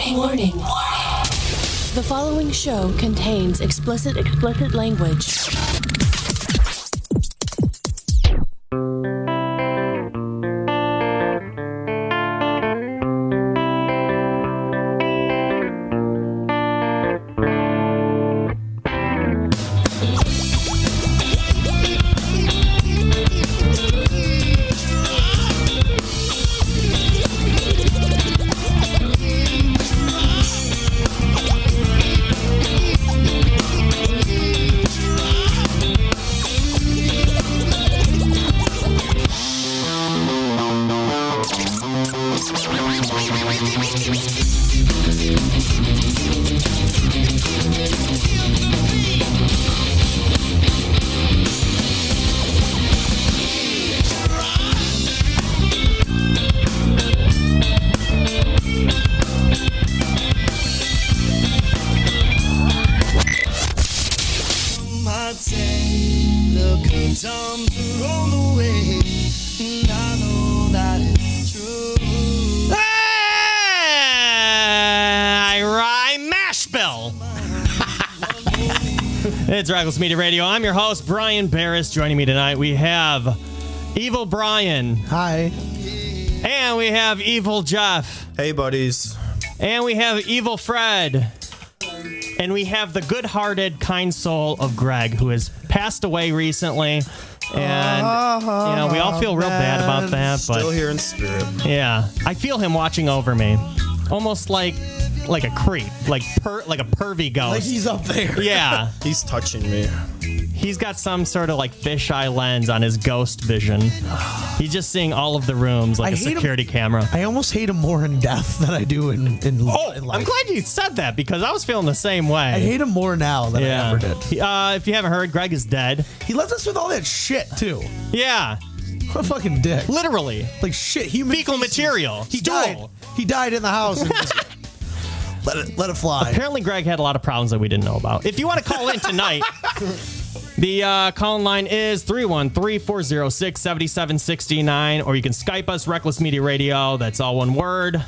Warning. The following show contains explicit language. It's Wreckless Media Radio. I'm your host, Brian Barris. Joining me tonight, we have Evil Brian. Hi. And we have Evil Jeff. Hey, buddies. And we have Evil Fred. And we have the good-hearted, kind soul of Greg, who has passed away recently. And, you know, we all feel real bad about that. Still here in spirit. Yeah. I feel him watching over me. Almost like a creep, like a pervy ghost. Like he's up there. Yeah. He's touching me. He's got some sort of like fisheye lens on his ghost vision. He's just seeing all of the rooms like a security camera. I almost hate him more in death than I do in life. I'm glad you said that because I was feeling the same way. I hate him more now than I ever did. If you haven't heard, Greg is dead. He left us with all that shit, too. Yeah. What a fucking dick. Literally. Like shit. Human fecal material. He died. He died in the house. And just let it fly. Apparently, Greg had a lot of problems that we didn't know about. If you want to call in tonight, the call-in line is 313-406-7769, or you can Skype us, Wreckless Media Radio. That's all one word.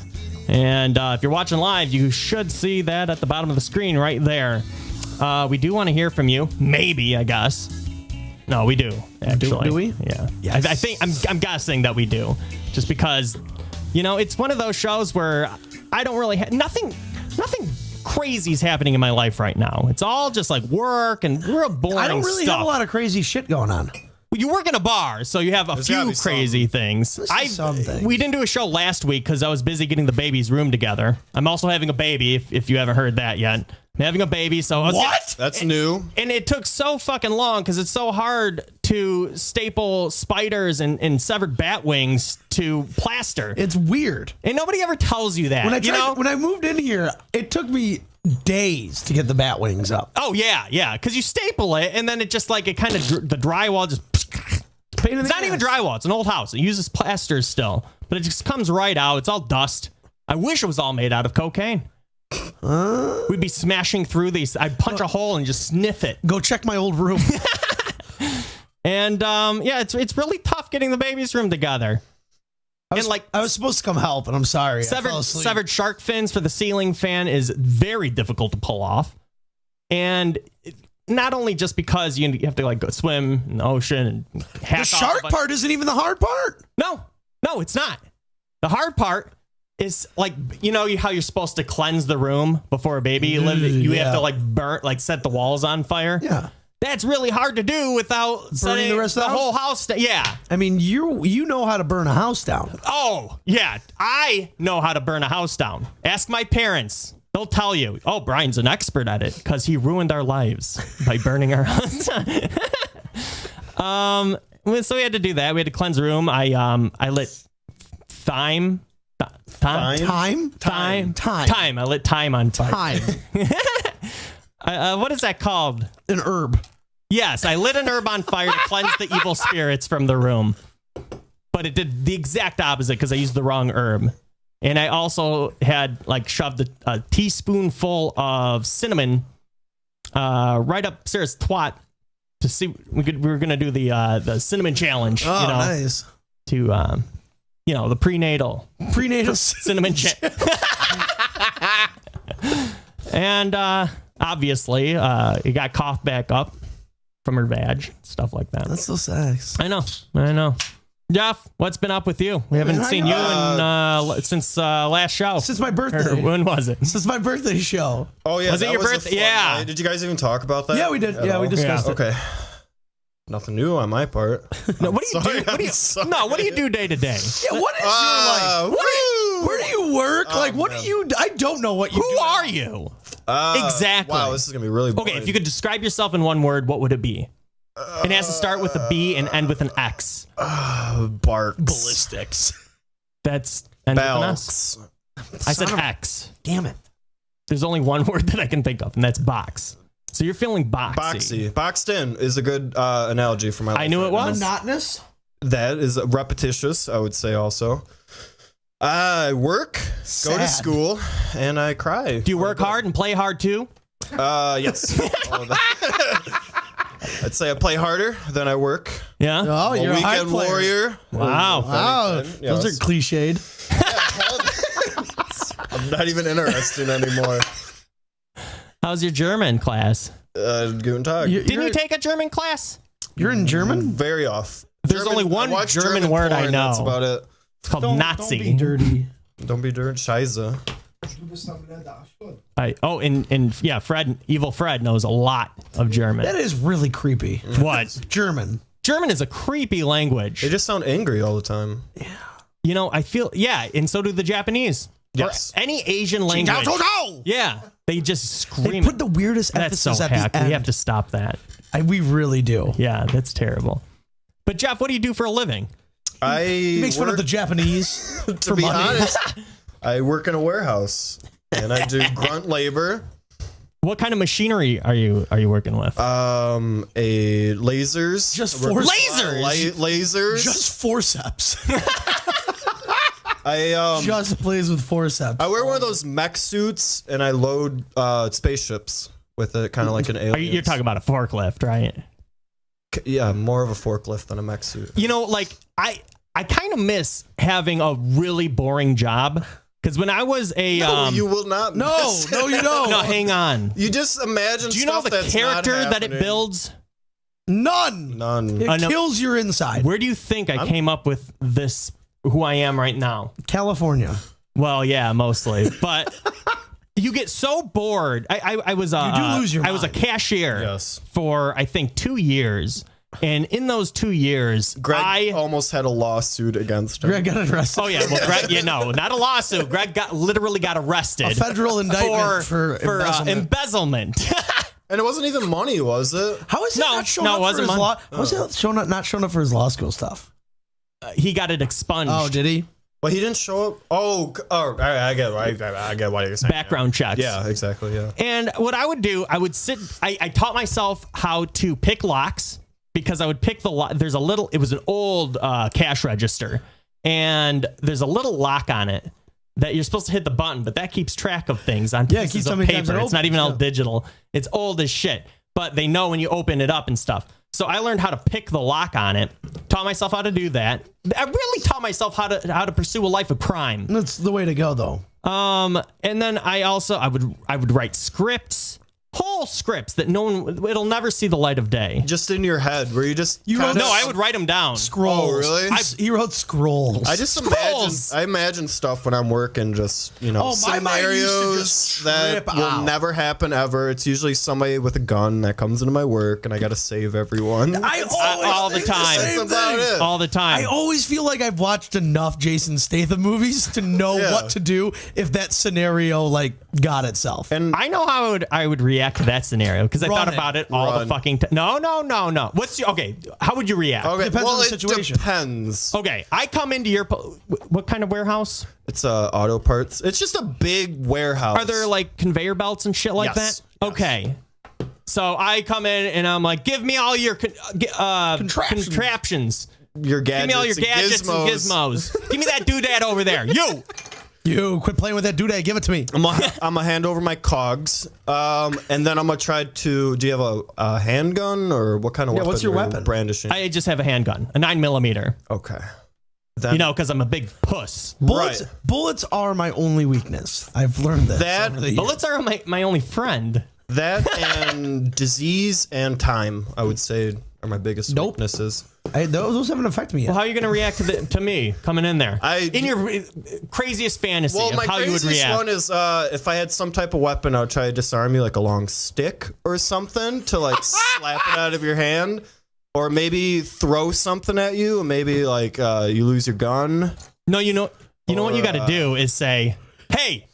And if you're watching live, you should see that at the bottom of the screen right there. We do want to hear from you. Maybe, I guess. No, we do, actually. Do we? Yeah. Yes. I think I'm guessing that we do. Just because, you know, it's one of those shows where I don't really have nothing crazy is happening in my life right now. It's all just like work and real boring stuff. I don't really have a lot of crazy shit going on. You work in a bar, so you have a few crazy things. We didn't do a show last week because I was busy getting the baby's room together. I'm also having a baby, if you haven't heard that yet. I'm having a baby, so... That's new. And it took so fucking long because it's so hard to staple spiders and severed bat wings to plaster. It's weird. And nobody ever tells you that. When I moved in here, it took me days to get the bat wings up. Oh, yeah. Because you staple it, and then it just like, the drywall just... It's not even drywall. It's an old house. It uses plasters still. But it just comes right out. It's all dust. I wish it was all made out of cocaine. We'd be smashing through these. I'd punch a hole and just sniff it. Go check my old room. And it's really tough getting the baby's room together. I was supposed to come help, and I'm sorry. Severed shark fins for the ceiling fan is very difficult to pull off. And not only just because you have to like go swim in the ocean and hack the shark part isn't even the hard part. No, it's not. The hard part is like, you know how you're supposed to cleanse the room before a baby you have to like set the walls on fire. Yeah. That's really hard to do without setting the rest of the whole house. Yeah. I mean, you know how to burn a house down. Oh, yeah. I know how to burn a house down. Ask my parents. They'll tell you. Oh, Brian's an expert at it because he ruined our lives by burning our house down. So we had to do that. We had to cleanse the room. I lit thyme. Time. I lit thyme on fire. What is that called? An herb. Yes, I lit an herb on fire to cleanse the evil spirits from the room. But it did the exact opposite because I used the wrong herb. And I also had shoved a teaspoonful of cinnamon right up Sarah's twat to see we were gonna do the cinnamon challenge. Oh, nice. To the prenatal cinnamon challenge. And obviously, it got coughed back up from her vag, stuff like that. That's so sex. I know. Jeff, what's been up with you? We haven't seen you since last show. Since my birthday. When was it? Since my birthday show. Oh yeah, Was it that your a birthday? fun Yeah. night. Did you guys even talk about that? Yeah, we did. at Yeah, all? we discussed it. Okay. Nothing new on my part. No, what do you Sorry, do? What do I'm you, sorry. no, what do you do day to day? Yeah, what is your life? Where do you work? Like, what do you? I don't know what you do. Who are you? Exactly. Wow, this is gonna be really boring. Okay, if you could describe yourself in one word, what would it be? It has to start with a B and end with an X. barks. Ballistics. That's end with an S. Belks. I said X. Damn it. There's only one word that I can think of, and that's box. So you're feeling boxy. Boxy. Boxed in is a good analogy for my life. I knew it right now. was. Monotonous. That is repetitious, I would say also. I work, go to Sad. school, and I cry. Do you work hard and play hard too? Yes. All of that. I'd say I play harder than I work. Yeah. Oh, I'm a you're a high weekend player. warrior. Wow. Wow, Yes. those are cliched. I'm not even interested anymore. How's your German class? Guten Tag. Didn't you take a German class? You're in German? Very off. There's only one I watch German word I porn, know. That's about it. It's called Don't Nazi. be dirty. Don't be dirty. Scheiße. Yeah, Evil Fred knows a lot of German. That is really creepy. What? German. German is a creepy language. They just sound angry all the time. You know, I feel, and so do the Japanese. Yes. Or any Asian language. Yeah, they just scream. They put the weirdest That's so emphasis at hack. the end. We have to stop that. We really do. Yeah, that's terrible. But Jeff, what do you do for a living? He makes fun of work- the Japanese To for be money. honest, I work in a warehouse and I do grunt labor. What kind of machinery are you working with? A lasers. Just I work with, Lasers? lasers. Just forceps. I Just plays with forceps. I wear one of those mech suits and I load spaceships with it, kind of like an alien. You're talking about a forklift, right? Yeah, more of a forklift than a mech suit. You know, like I kind of miss having a really boring job because when I was a No, you will not. No, miss no, you don't. no, hang on. You just imagine. Do you know stuff the that's character not that it happening. builds? None. None. It no. kills your inside. Where do you think I came up with this? Who I am right now? California. Well, yeah, mostly, but you get so bored. I was You do lose your I was a mind. cashier Yes. for I think 2 years, and in those 2 years, Greg almost had a lawsuit against him. Greg got arrested. Oh yeah, well, Greg, not a lawsuit. Greg literally got arrested. A federal indictment for embezzlement. embezzlement. And it wasn't even money, was it? How is he No, not showing no, it up wasn't for his mine. law? How is he not showing up for his law school stuff? He got it expunged. Oh, did he? Well, he didn't show up. I get what you're saying. Background checks. Yeah, exactly. Yeah. And what I would do, I would sit. I taught myself how to pick locks because I would pick the lock. There's a little. It was an old cash register, and there's a little lock on it that you're supposed to hit the button, but that keeps track of things on Yeah, it pieces keeps how of many times paper. it It's not even all opens, digital. It's old as shit. But they know when you open it up and stuff. So I learned how to pick the lock on it. Taught myself how to do that. I really taught myself how to pursue a life of crime. That's the way to go, though. And then I would write scripts, whole scripts that it'll never see the light of day. Just in your head, where you just wrote- No, I would write them down. Scrolls. Oh, really? He wrote scrolls. I just Scrolls. imagine stuff when I'm working, just Oh, my man used to scenarios just that trip will out. never happen ever. It's usually somebody with a gun that comes into my work, and I got to save everyone. I always all the think time. same That's about thing. it. All the time. I always feel like I've watched enough Jason Statham movies to know Yeah. what to do if that scenario got itself. And I know how I would react to that scenario because I Run thought it. about it all the Run. fucking time. No. What's okay? How would you react? okay, Depends well, on the it situation. depends. Okay, I come into your what kind of warehouse? It's auto parts. It's just a big warehouse. Are there like conveyor belts and shit like Yes. that? Okay. So I come in and I'm like, give me all your contraptions. your Give gadgets? me all your gadgets and gizmos. Give me that doodad over there. You quit playing with that doodad. Give it to me. I'm gonna hand over my cogs, and then I'm gonna try to. Do you have a handgun or what kind of weapon? what's your are you weapon? Brandishing. I just have a handgun, a 9mm. Okay. Then, You know, because I'm a big puss. Bullets are my only weakness. I've learned this. over the years. Bullets are my only friend. that and disease and time, I would say, are my biggest weaknesses. Those haven't affected me yet. Well, how are you going to react to me coming in there? In your craziest fantasy of how you would react. One is if I had some type of weapon, I would try to disarm you, like a long stick or something, to like slap it out of your hand, or maybe throw something at you, and maybe like you lose your gun. No, you know what you got to do is say, "Hey,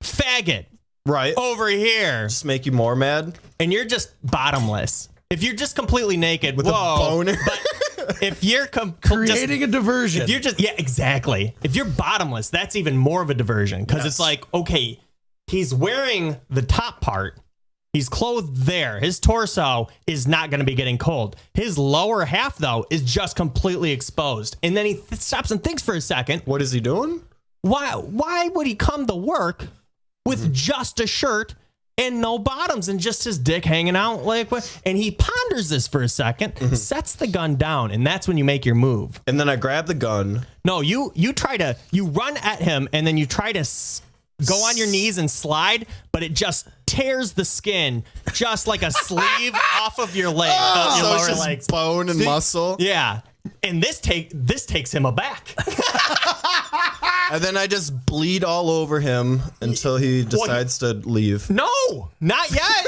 faggot, right over here," just make you more mad, and you're just bottomless. If you're just completely naked, with a boner. But if you're creating a diversion, if you're just exactly. If you're bottomless, that's even more of a diversion because it's like, okay, he's wearing the top part, he's clothed there, his torso is not going to be getting cold. His lower half though is just completely exposed, and then he stops and thinks for a second. What is he doing? Why would he come to work with just a shirt and no bottoms and just his dick hanging out like what? And he ponders this for a second, sets the gun down, and that's when you make your move. And then I grab the gun. No, you run at him, and then you try to go on your knees and slide, but it just tears the skin just like a sleeve off of your leg, your So lower it's just legs, bone and muscle. Yeah, and this takes him aback. And then I just bleed all over him until he decides to leave. No, not yet.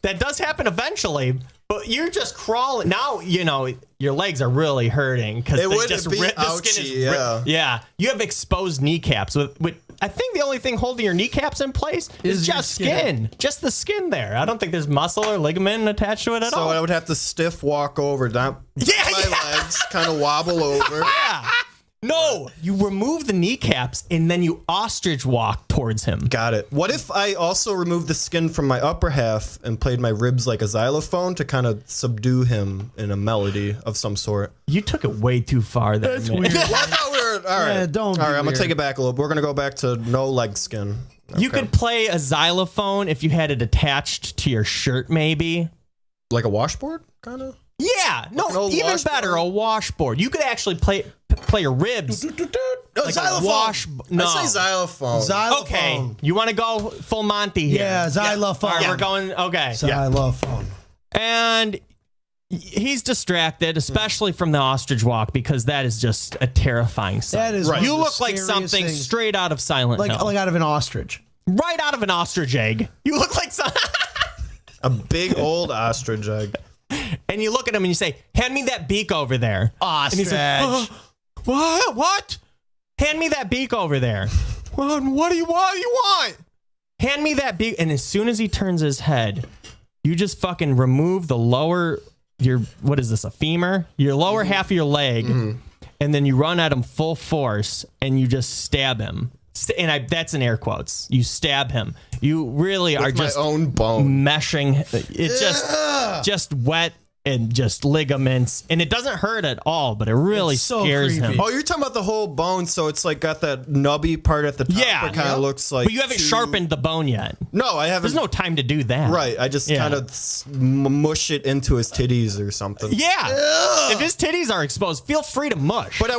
That does happen eventually, but you're just crawling. Now, your legs are really hurting because It they would just be rip. The skin ouchy, is ripped. Yeah. You have exposed kneecaps. With I think the only thing holding your kneecaps in place is your just skin. Just the skin there. I don't think there's muscle or ligament attached to it at all. So I would have to stiff walk over, down my legs, kind of wobble over. Yeah. No, you remove the kneecaps and then you ostrich walk towards him. Got it. What if I also removed the skin from my upper half and played my ribs like a xylophone to kind of subdue him in a melody of some sort? You took it way too far there. That's man. weird. All right. Yeah, don't All be right, I'm going weird. to take it back a little. We're going to go back to no leg skin. You could play a xylophone if you had it attached to your shirt, maybe. Like a washboard, kind of? Yeah, no, old even washboard? better, a washboard. You could actually play your ribs. Like xylophone. A wash. No. I say xylophone. Xylophone. Okay, you want to go full Monty here? Yeah, xylophone. All right, we're going. Okay, Xylophone. and he's distracted, especially from the ostrich walk, because that is just a terrifying sight. That is You one of the look like scariest something things. straight out of Silent Like Hill, out of an ostrich. right out of an ostrich egg. You look like some. A big old ostrich egg. And you look at him and you say, "Hand me that beak over there." Ostrich. And he's like, What? Hand me that beak over there. What do you want? Hand me that beak. And as soon as he turns his head, you just fucking remove the lower, what is this, a femur? Your lower half of your leg. And then you run at him full force and you just stab him. And that's in air quotes. You stab him. You really are With my just own bone. meshing. It's just wet and just ligaments, and it doesn't hurt at all, but it really It's so scares creepy. him. Oh, you're talking about the whole bone, so it's like got that nubby part at the top. Yeah. It kind of looks like. But you haven't sharpened the bone yet. No, I haven't. There's no time to do that. Right, I just Yeah. kind of mush it into his titties or something. Yeah. If his titties are exposed, feel free to mush. But I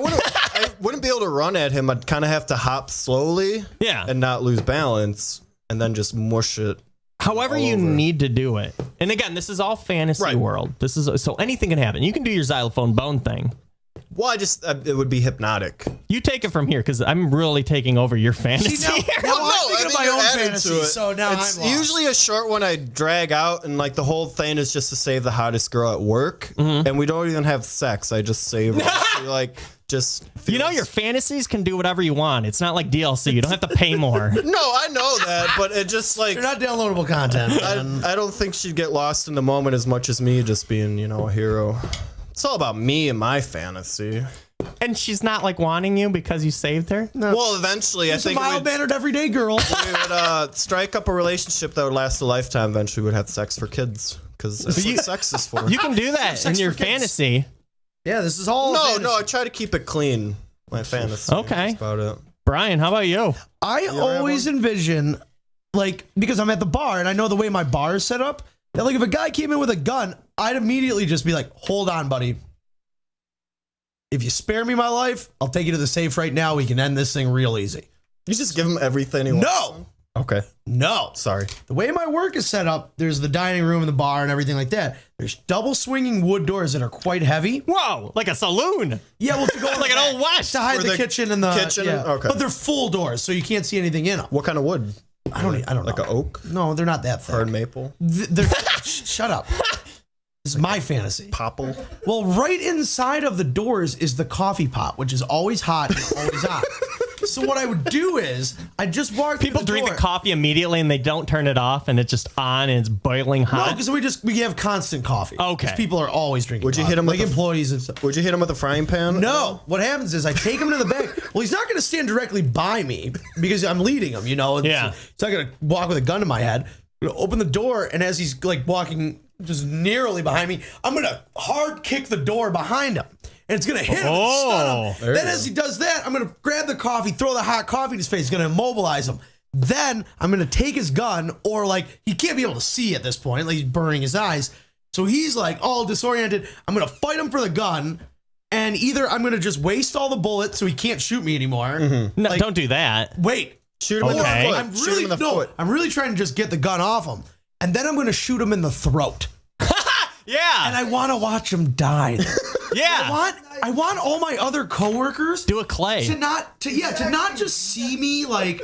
wouldn't be able to run at him. I'd kind of have to hop slowly. Yeah. And not lose balance, and then just mush it. However you over. need to do it. And again, this is all fantasy Right. world. This is so anything can happen. You can do your xylophone bone thing. Well, it would be hypnotic. You take it from here because I'm really taking over your fantasy. See, now here. I'm thinking of my you're own adding fantasy, to it. so now it's I'm lost. usually a short one I drag out, and like the whole thing is just to save the hottest girl at work, and we don't even have sex. I just save her. She, like just. You know, feels- your fantasies can do whatever you want. It's not like DLC. You don't have to pay more. No, I know that, but it just like They're not downloadable content. man. I don't think she'd get lost in the moment as much as me just being, a hero. It's all about me and my fantasy. And she's not like wanting you because you saved her? Well, eventually, Just I a think mild-mannered everyday girl. we would strike up a relationship that would last a lifetime. Eventually, we'd have sex for kids because that's what sex is for. You can do that in Sex your for kids. fantasy. Yeah, this is all. No, fantasy. I try to keep it clean. My fantasy. Okay. That's about it. Brian, how about you? I always envision, like, because I'm at the bar and I know the way my bar is set up, that like if a guy came in with a gun, I'd immediately just be like, "Hold on, buddy." if you spare me my life, I'll take you to the safe right now. We can end this thing real easy. You just give him everything he wants. No. Okay. No. Sorry. The way my work is set up, there's the dining room and the bar and everything like that. There's double swinging wood doors that are quite heavy. Whoa, like a saloon. Yeah, well, to go Like an old west. to hide For the the kitchen and the kitchen? Yeah. Okay. But they're full doors, so you can't see anything in them. What kind of wood? I don't know. Like an oak? No, they're not that thick. Hard maple? They're shut up. This is my fantasy. Popple? Well, right inside of the doors is the coffee pot, which is always hot and always on. So what I would do is I just walk. People through the drink door. the coffee immediately and they don't turn it off and it's just on and it's boiling No, hot. because we have constant coffee. Okay. 'Cause people are always drinking. Would you coffee, hit 'em with like the- employees and stuff? Would you hit him with a frying pan? No. What happens is I take him to the back. Well, he's not going to stand directly by me because I'm leading him. You know. Yeah. He's not going to walk with a gun to my head. I'm going to open the door, and as he's like walking just nearly behind me, I'm going to hard kick the door behind him. And it's going to hit him and stun him. There Then you as he does that, I'm going to grab the coffee, throw the hot coffee in his face. It's going to immobilize him. Then I'm going to take his gun, or like he can't be able to see at this point. Like he's burning his eyes. So he's like all disoriented. I'm going to fight him for the gun. And either I'm going to just waste all the bullets so he can't shoot me anymore. No, Like, don't do that. Wait. Shoot him in the Okay. foot. I'm Shoot really him in the no. foot. I'm really trying to just get the gun off him, and then I'm going to shoot him in the throat. Yeah. And I want to watch him die. yeah. I want all my other coworkers Do a clay. to not just see me like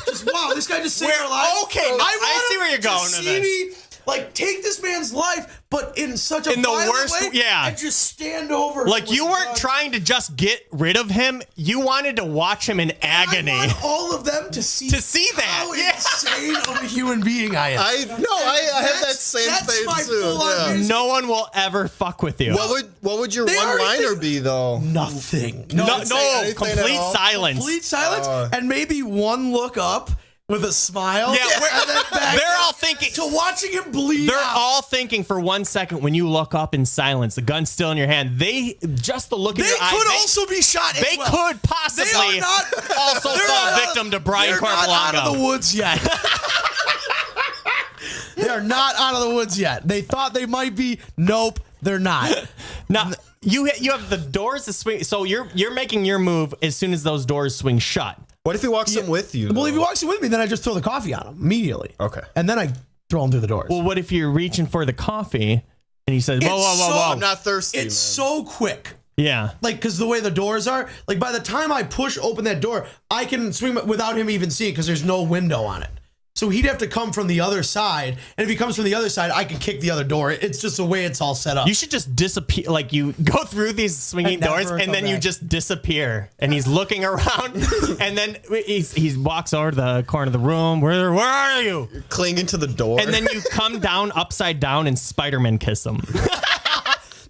just wow, this guy just saved our lives. okay, want I see him where you're to going with see this. me like take this man's life, but in such a In the violent worst- way, yeah. and just stand over him Like with you a weren't gun. trying to just get rid of him. You wanted to watch him in agony. I want all of them to see that, how yeah. insane of a human being I am. I have that same that's thing my too. full-on Yeah. reason. No one will ever fuck with you. What would your They already one-liner think- be though? Nothing. no, don't say anything at complete all. silence. Complete silence, and maybe one look up with a smile. Yeah, and then back they're down all thinking. to watching him bleed. They're out. all thinking for 1 second when you look up in silence, the gun's still in your hand. They just the look in They your eye. could also be shot. They as well. could possibly They are not also they're fall not victim to Brian They're not out of the Corpolanco. woods yet. They are not out of the woods yet. They thought they might be. Nope, they're not. Now you have the doors to swing. So you're making your move as soon as those doors swing shut. What if he walks in with you? Well, if he though? walks in with me, then I just throw the coffee on him immediately. Okay. And then I throw him through the doors. Well, what if you're reaching for the coffee and he says, "Whoa, whoa, whoa, whoa"? I'm not thirsty. It's man. so quick. Yeah. Like, because the way the doors are, like, by the time I push open that door, I can swing without him even seeing because there's no window on it. So he'd have to come from the other side. And if he comes from the other side, I can kick the other door. It's just the way it's all set up. You should just disappear. Like you go through these swinging And never doors, and come then you back. just disappear. And he's looking around, and then he walks over to the corner of the room. Where are you? clinging to the door. And then you come down upside down and Spider-Man kiss him.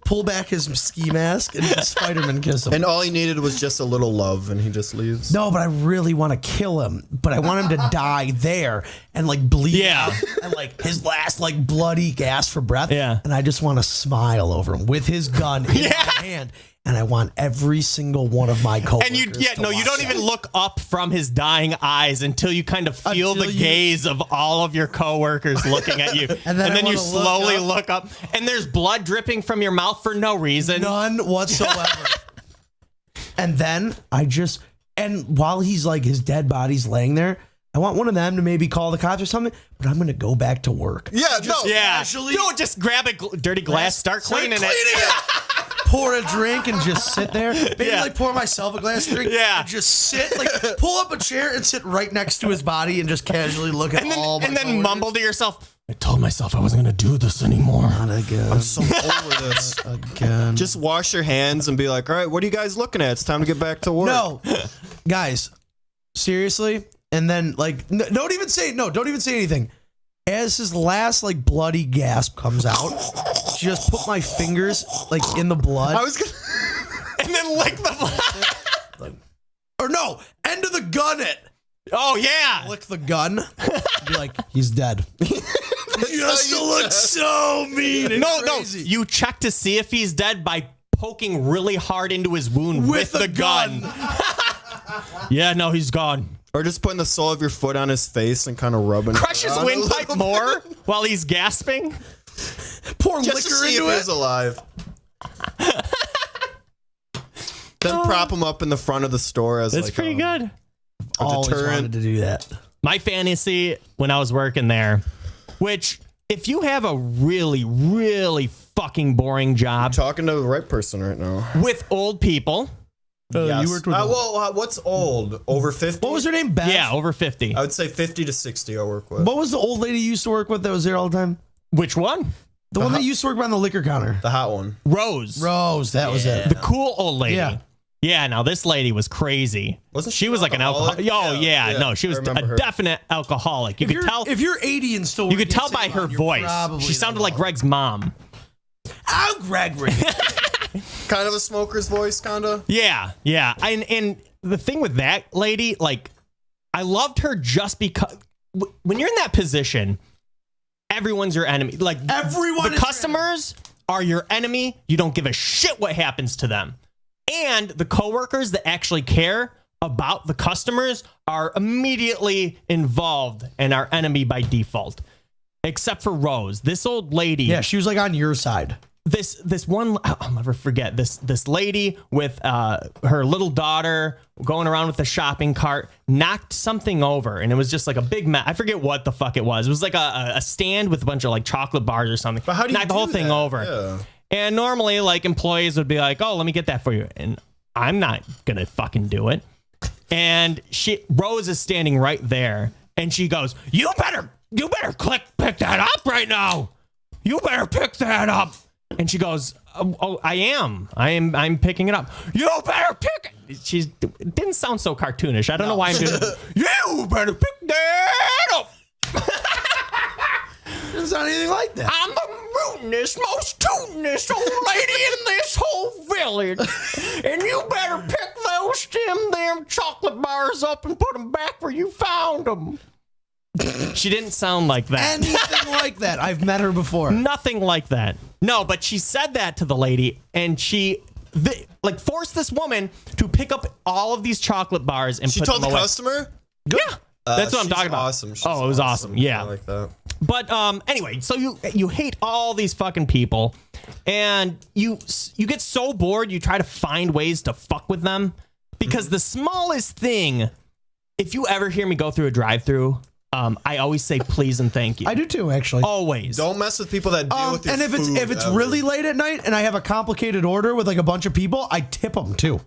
Pull back his ski mask and Spider-Man kiss him. and all he needed was just a little love, and he just leaves. No, but I really want to kill him. But I want him to die there and like bleed Yeah. out. And like his last like bloody gasp for breath. Yeah. And I just want to smile over him with his gun in Yeah. my hand. And I want every single one of my coworkers. And you to don't watch even that. look up from his dying eyes until you kind of feel Until the you- gaze of all of your coworkers looking at you. And then I you wanna slowly look look up, and there's blood dripping from your mouth for no reason. None whatsoever. And then and while he's like his dead body's laying there, I want one of them to maybe call the cops or something, but I'm going to go back to work. Yeah, no. Yeah. Casually- Don't just grab a dirty glass, start cleaning it. Pour a drink and just sit there. Maybe Yeah. like pour myself a glass of drink. Yeah. And just sit, like pull up a chair and sit right next to his body and just casually look at all my And then coworkers. mumble to yourself, I told myself I wasn't going to do this anymore. Not again. I'm so over this. Again. Just wash your hands and be like, all right, what are you guys looking at? It's time to get back to work. No. Guys, seriously? And then like don't even say anything. As his last like bloody gasp comes out, just put my fingers like in the blood. I was gonna. And then lick the blood. Or no, end of the gun it. Oh, yeah. Lick the gun. Be like, he's dead. Just to look so mean and No, crazy. you check to see if he's dead by poking really hard into his wound with the gun. Yeah, no, he's gone. Or just putting the sole of your foot on his face and kind of rubbing. Crush it his around a windpipe little more while he's gasping. Pour Just to liquor see into if it. he's alive. Then prop them up in the front of the store as That's like pretty good. Always deterrent. wanted to do that. My fantasy when I was working there, which if you have a really, really fucking boring job Talking to the right person right now. with old people, You worked with what's old? Over 50? what was her name? Beth? yeah, over 50. I would say 50 to 60 I work with. What was the old lady you used to work with that was there all the time? Which one? The one that used to work behind the liquor counter. The hot one. Rose. Rose, that was it. The cool old lady. Yeah. Yeah, now this lady was crazy. Wasn't she she was like an alcoholic? alcoholic? Oh, yeah. Yeah, No, she was I remember a her. definite alcoholic. You could tell. If you're 80 and still You could working tell at by Save her On, you're voice. probably She sounded not like wrong. Greg's mom. Oh, Gregory. Kind of a smoker's voice, kind of. Yeah, yeah. And the thing with that lady, like, I loved her just because when you're in that position, everyone's your enemy. Like, Everyone the is your customers are your enemy. You don't give a shit what happens to them. And the coworkers that actually care about the customers are immediately involved and are enemy by default. Except for Rose, this old lady. Yeah, she was like on your side. This one, I'll never forget this lady with her little daughter going around with the shopping cart knocked something over, and it was just like a big mess. I forget what the fuck it was. It was like a stand with a bunch of like chocolate bars or something. But how do you knocked the do whole thing that? over? Yeah. And normally, like, employees would be like, "Oh, let me get that for you," and I'm not gonna fucking do it. And Rose is standing right there, and she goes, "You better pick that up right now. You better pick that up." And she goes, "Oh, I'm picking it up. You better pick it." It didn't sound so cartoonish. I don't know why I'm doing it. You better pick that up. It doesn't sound anything like that. I'm the rootinest, most tootinest old lady in this whole village. And you better pick those damn chocolate bars up and put them back where you found them. She didn't sound like that. Anything like that. I've met her before. Nothing like that. No, but she said that to the lady, and she forced this woman to pick up all of these chocolate bars and She put told them the away. customer? Yeah. That's what I'm She's talking about. Awesome. She's Oh, it was awesome. Yeah. I like that. But anyway, so you hate all these fucking people, and you get so bored you try to find ways to fuck with them, because the smallest thing, if you ever hear me go through a drive-through, I always say please and thank you. I do too, actually. Always. Don't mess with people that deal with your And if food it's ever. really late at night and I have a complicated order with like a bunch of people, I tip them too,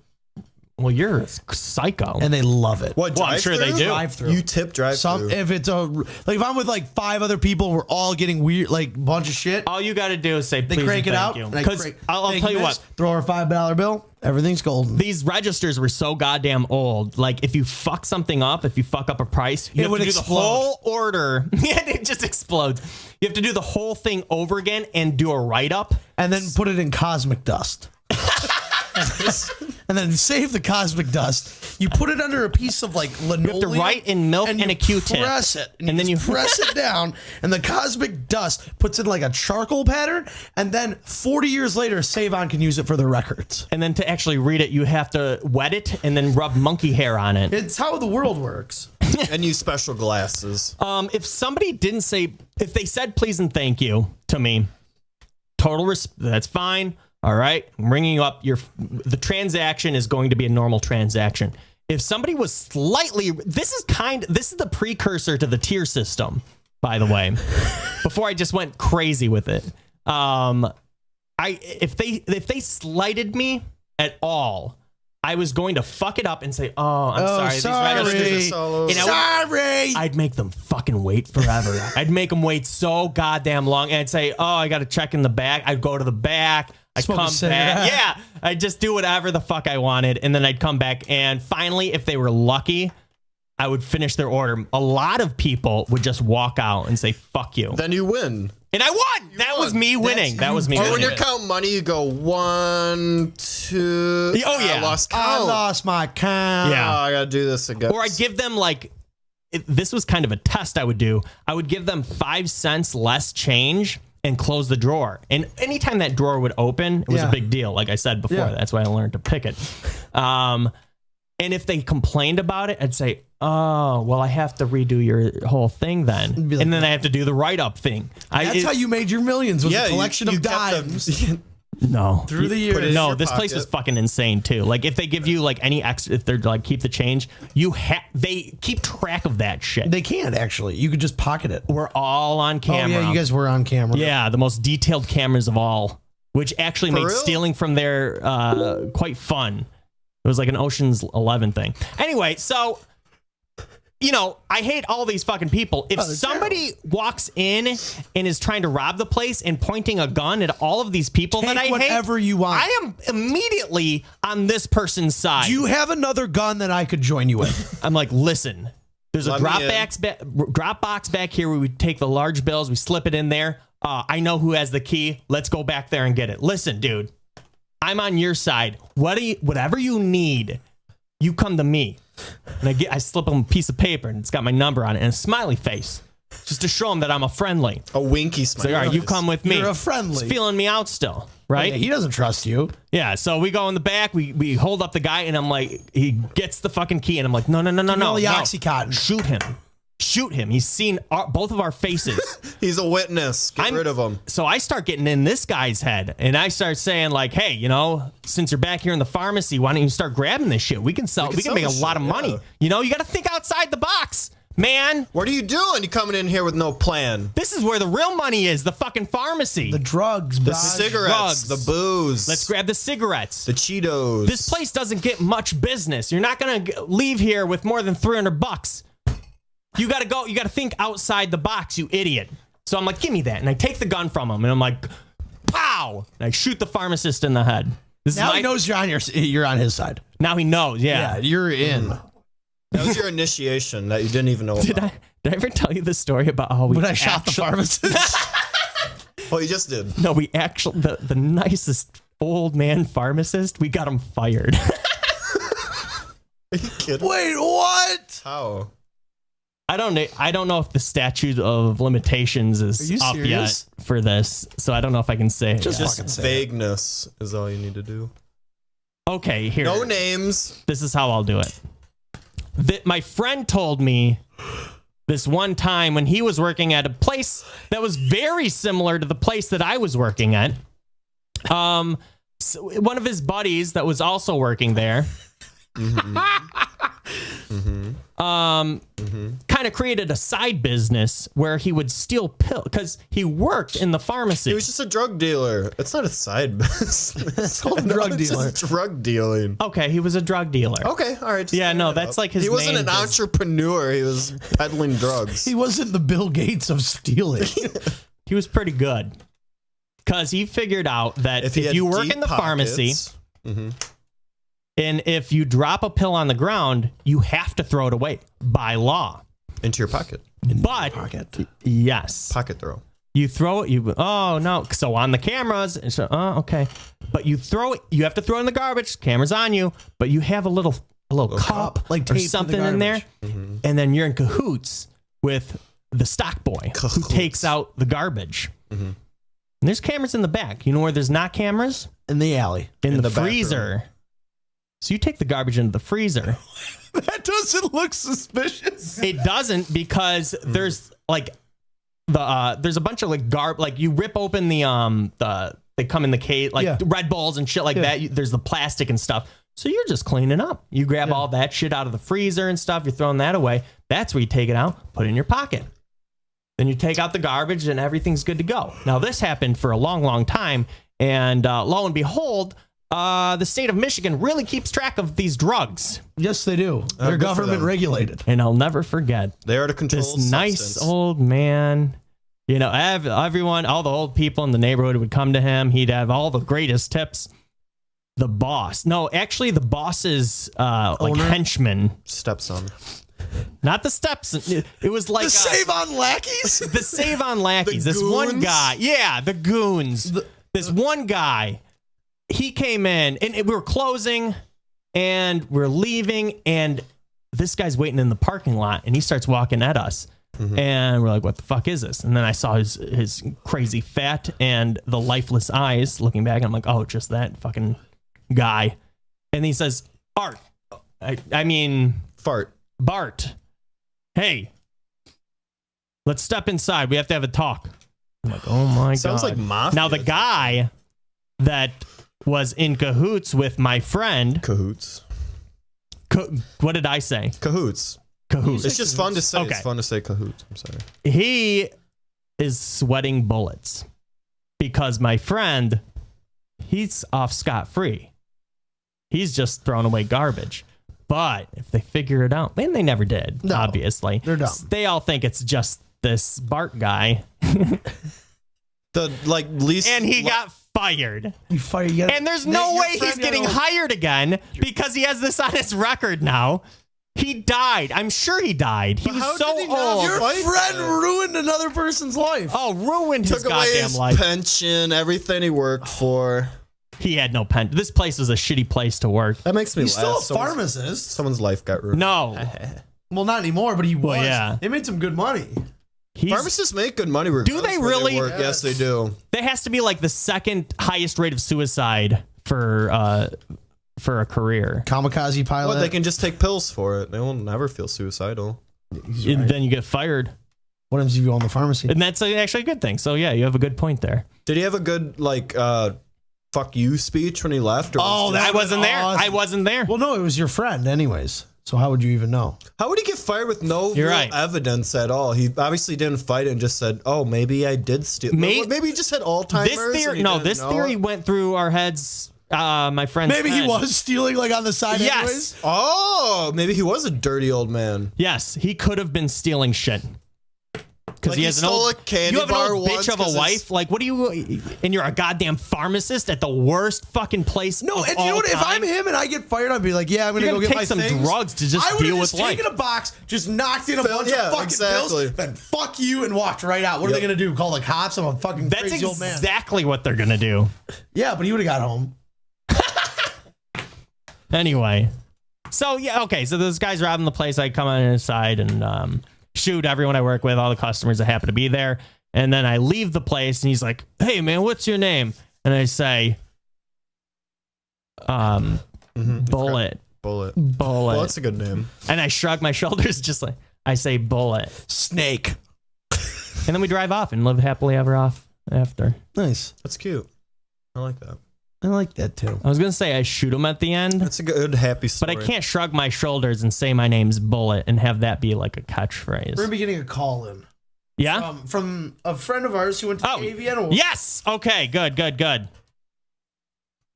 Well, you're a psycho. and they love it. What, Well, I'm sure they drive-thru? do. Drive-through. You tip drive-thru. If it's if I'm with like 5 other people, we're all getting weird, like bunch of shit. All you got to do is say They please crank and it thank out. you. and I Because crank- I'll thank tell you miss. what. Throw her $5 bill. Everything's golden. These registers were so goddamn old. Like, if you fuck something up, if you fuck up a price, you It have would to do explode. the whole order. Yeah, it just explodes. You have to do the whole thing over again and do a write-up. And then put it in cosmic dust. And then save the cosmic dust. You put it under a piece of like linoleum. to write in milk and you a Q-tip. Press it, And then just you- press it down, and the cosmic dust puts in like a charcoal pattern. And then 40 years later, Save On can use it for their records. And then to actually read it, you have to wet it and then rub monkey hair on it. It's how the world works. And use special glasses. If somebody didn't say, if they said please and thank you to me, that's fine. All right, I'm ringing you up. The transaction is going to be a normal transaction. If somebody was slightly, this is the precursor to the tier system, by the way. Before I just went crazy with it, if they slighted me at all, I was going to fuck it up and say, "Oh, I'm sorry. sorry. These registers are and Sorry. I'd make them fucking wait forever. I'd make them wait so goddamn long. And I'd say, oh, I got to check in the back. I'd go to the back. I'd Smoke a come cigarette. back. Yeah. I'd just do whatever the fuck I wanted. And then I'd come back. And finally, if they were lucky, I would finish their order. A lot of people would just walk out and say, fuck you. Then you win. And I won. That was me winning. That was me Or winning. when you're counting money, you go 1, 2. Oh, yeah. I lost count. I lost my count. Yeah. Oh, I gotta do this again. Or I'd give them this was kind of a test I would do. I would give them 5 cents less change and close the drawer. And anytime that drawer would open, it was Yeah. a big deal. Like I said before, Yeah. that's why I learned to pick it. And if they complained about it, I'd say, oh, well, I have to redo your whole thing then. Be like, And then I have to do the write-up thing. That's how you made your millions, was a collection of kept dimes. No. Through the Put it years. in No, your this place pocket. was fucking insane too. Like if they give you like any extra, if they're like keep the change, they keep track of that shit. They can't actually. You could just pocket it. We're all on camera. Oh yeah, you guys were on camera. Yeah, the most detailed cameras of all, which actually made real? stealing from there quite fun. It was like an Ocean's 11 thing. Anyway, so, you know, I hate all these fucking people. If somebody walks in and is trying to rob the place and pointing a gun at all of these people Take that I whatever hate, you want. I am immediately on this person's side. Do you have another gun that I could join you with? I'm like, listen, there's a Let me drop box back here where we take the large bills, we slip it in there. I know who has the key. Let's go back there and get it. Listen, dude, I'm on your side. Whatever you need, you come to me. And I slip him a piece of paper and it's got my number on it and a smiley face, just to show him that I'm a friendly. A winky So, smile. all right, you come with me. You're a friendly. He's feeling me out still, right? Yeah, he doesn't trust you. Yeah, so we go in the back, we hold up the guy, and I'm like, he gets the fucking key, and I'm like, no, all the no. Oxycontin. Shoot him. He's seen both of our faces. He's a witness. Get rid of him. So I start getting in this guy's head, and I start saying like, hey, you know, since you're back here in the pharmacy, why don't you start grabbing this shit? We can sell make a this lot of shit, money. yeah. You know, you got to think outside the box, man. What are you doing? You coming in here with no plan? This is where the real money is, the fucking pharmacy. The drugs, The bro. cigarettes, drugs. the booze. Let's grab the cigarettes. the Cheetos. This place doesn't get much business. You're not going to leave here with more than $300. You got to go. You got to think outside the box, you idiot. So I'm like, give me that. And I take the gun from him and I'm like, pow. And I shoot the pharmacist in the head. This Now is he knows you're on his side. Now he knows. Yeah, Yeah. you're in. That was your initiation that you didn't even know Did about. I ever tell you the story about how we When I shot the pharmacist. Oh, you just did. No, we actually, the nicest old man pharmacist, we got him fired. Are you kidding? Wait, what? How? I don't know if the statute of limitations Are is you up serious? yet for this, so I don't know if I can say it. Just yet. fucking say it. Vagueness is all you need to do. Okay, here. No names. This is how I'll do it. My friend told me this one time when he was working at a place that was very similar to the place that I was working at. So one of his buddies that was also working there, kind of created a side business where he would steal pills because he worked in the pharmacy. He was just a drug dealer. It's not a side business. It's called a drug It's dealer. just drug dealing. Okay, he was a drug dealer. Okay, all right. just Yeah, clear no, it that's up. like his He wasn't main an business. entrepreneur. He was peddling drugs. He wasn't the Bill Gates of stealing. He was pretty good because he figured out that If he if had you work deep in the pharmacy pockets- and if you drop a pill on the ground, you have to throw it away by law. into your pocket. But Pocket. yes, Pocket throw. you throw it. Oh no! So on the cameras, so okay. But you throw it. You have to throw it in the garbage. Camera's on you. But you have a little cup, like or tape to the something in there, garbage. and then you're in cahoots with the stock boy who takes out the garbage. And there's cameras in the back. You know where there's not cameras? In the alley. In the the back freezer. So you take the garbage into the freezer. That doesn't look suspicious. It doesn't because there's like there's a bunch of like you rip open the they come in the case like Yeah. Red Bulls and shit like that. There's the plastic and stuff. So you're just cleaning up. You grab all that shit out of the freezer and stuff. You're throwing that away. That's where you take it out, put it in your pocket. Then you take out the garbage and everything's good to go. Now this happened for a long, long time, and lo and behold, the state of Michigan really keeps track of these drugs. Yes, they do. They're good for government them. regulated. And I'll never forget They are to control this nice old man. You know, everyone, all the old people in the neighborhood would come to him. He'd have all the greatest tips. The boss. No, actually, the boss's like Owner? henchman. stepson. Not the steps. It was like The save on lackeys? the save on lackeys. The This one goons? guy. Yeah, the goons. This one guy. He came in and we were closing and we're leaving and this guy's waiting in the parking lot and he starts walking at us. And we're like, what the fuck is this? And then I saw his crazy fat and the lifeless eyes looking back. And I'm like, oh, just that fucking guy. And he says, Art. I mean, Fart. Bart. Hey, let's step inside. We have to have a talk. I'm like, oh my God. Sounds like mafia. Now the guy that was in cahoots with my friend. Cahoots. What did I say? Cahoots. Cahoots. It's just fun to say. Okay. It's fun to say cahoots. I'm sorry. He is sweating bullets because my friend, he's off scot-free. He's just throwing away garbage. But if they figure it out, and they never did, obviously. They're dumb. They all think it's just this Bart guy. The least. And he got fired. You fire. You And there's no way he's getting hired again because he has this on his record now. He died. I'm sure he died. He was how so did he not old. Your Fight friend that. ruined another person's life. Oh, ruined his took away goddamn his life. pension, everything he worked for. He had no pen. This place was a shitty place to work. That makes me He's laugh. still a pharmacist. Someone's life got ruined. No. Well, not anymore, but he was. Well, yeah. They made some good money. Pharmacists make good money regardless they where really? work. Yes, they do. That has to be like the second highest rate of suicide for a career. Kamikaze pilot. Well, they can just take pills for it. They will never feel suicidal. And then you get fired. What happens if you go in the pharmacy? And that's actually a good thing. So yeah, you have a good point there. Did he have a good fuck you speech when he left? Or I wasn't there. awesome. I wasn't there. Well, no, it was your friend, anyways. So how would you even know? how would he get fired with no You're real right. evidence at all? He obviously didn't fight it and just said, "Oh, maybe I did steal." Maybe he just had Alzheimer's. This theory went through our heads. My friend's Maybe he head. was stealing like on the side Yes. anyways. Oh, maybe he was a dirty old man. Yes, he could have been stealing shit. Because Like he he has an stole old a candy you have an bar old once bitch of a 'cause wife. his- Like, what do you? And you're a goddamn pharmacist at the worst fucking place. No, of and you know all what? If time? I'm him and I get fired, I'd be like, yeah, I'm gonna You're go gonna get my take some things. drugs to just I would've deal with just life. taken a box, just knocked in a bunch yeah, of fucking exactly. pills, then fuck you and walked right out. What are they Yep. gonna do? Call the cops? I'm a fucking That's crazy old man. exactly what they're gonna do. Yeah, but he would have got home. Anyway, so yeah, okay. So those guys robbing the place. I come on inside and shoot everyone I work with, all the customers that happen to be there. And then I leave the place, and he's like, "Hey, man, what's your name?" And I say, Bullet. Bullet. Well, Bullet. that's a good name. And I shrug my shoulders, just like I say, Bullet. Snake. And then we drive off and live happily ever after. Nice. That's cute. I like that. I like that too. I was gonna say I shoot him at the end, That's a good happy but story. I can't shrug my shoulders and say my name's Bullet and have that be like a catchphrase. We're gonna be getting a call in Yeah. from a friend of ours who went to Oh, AVN. yes. Okay. Good.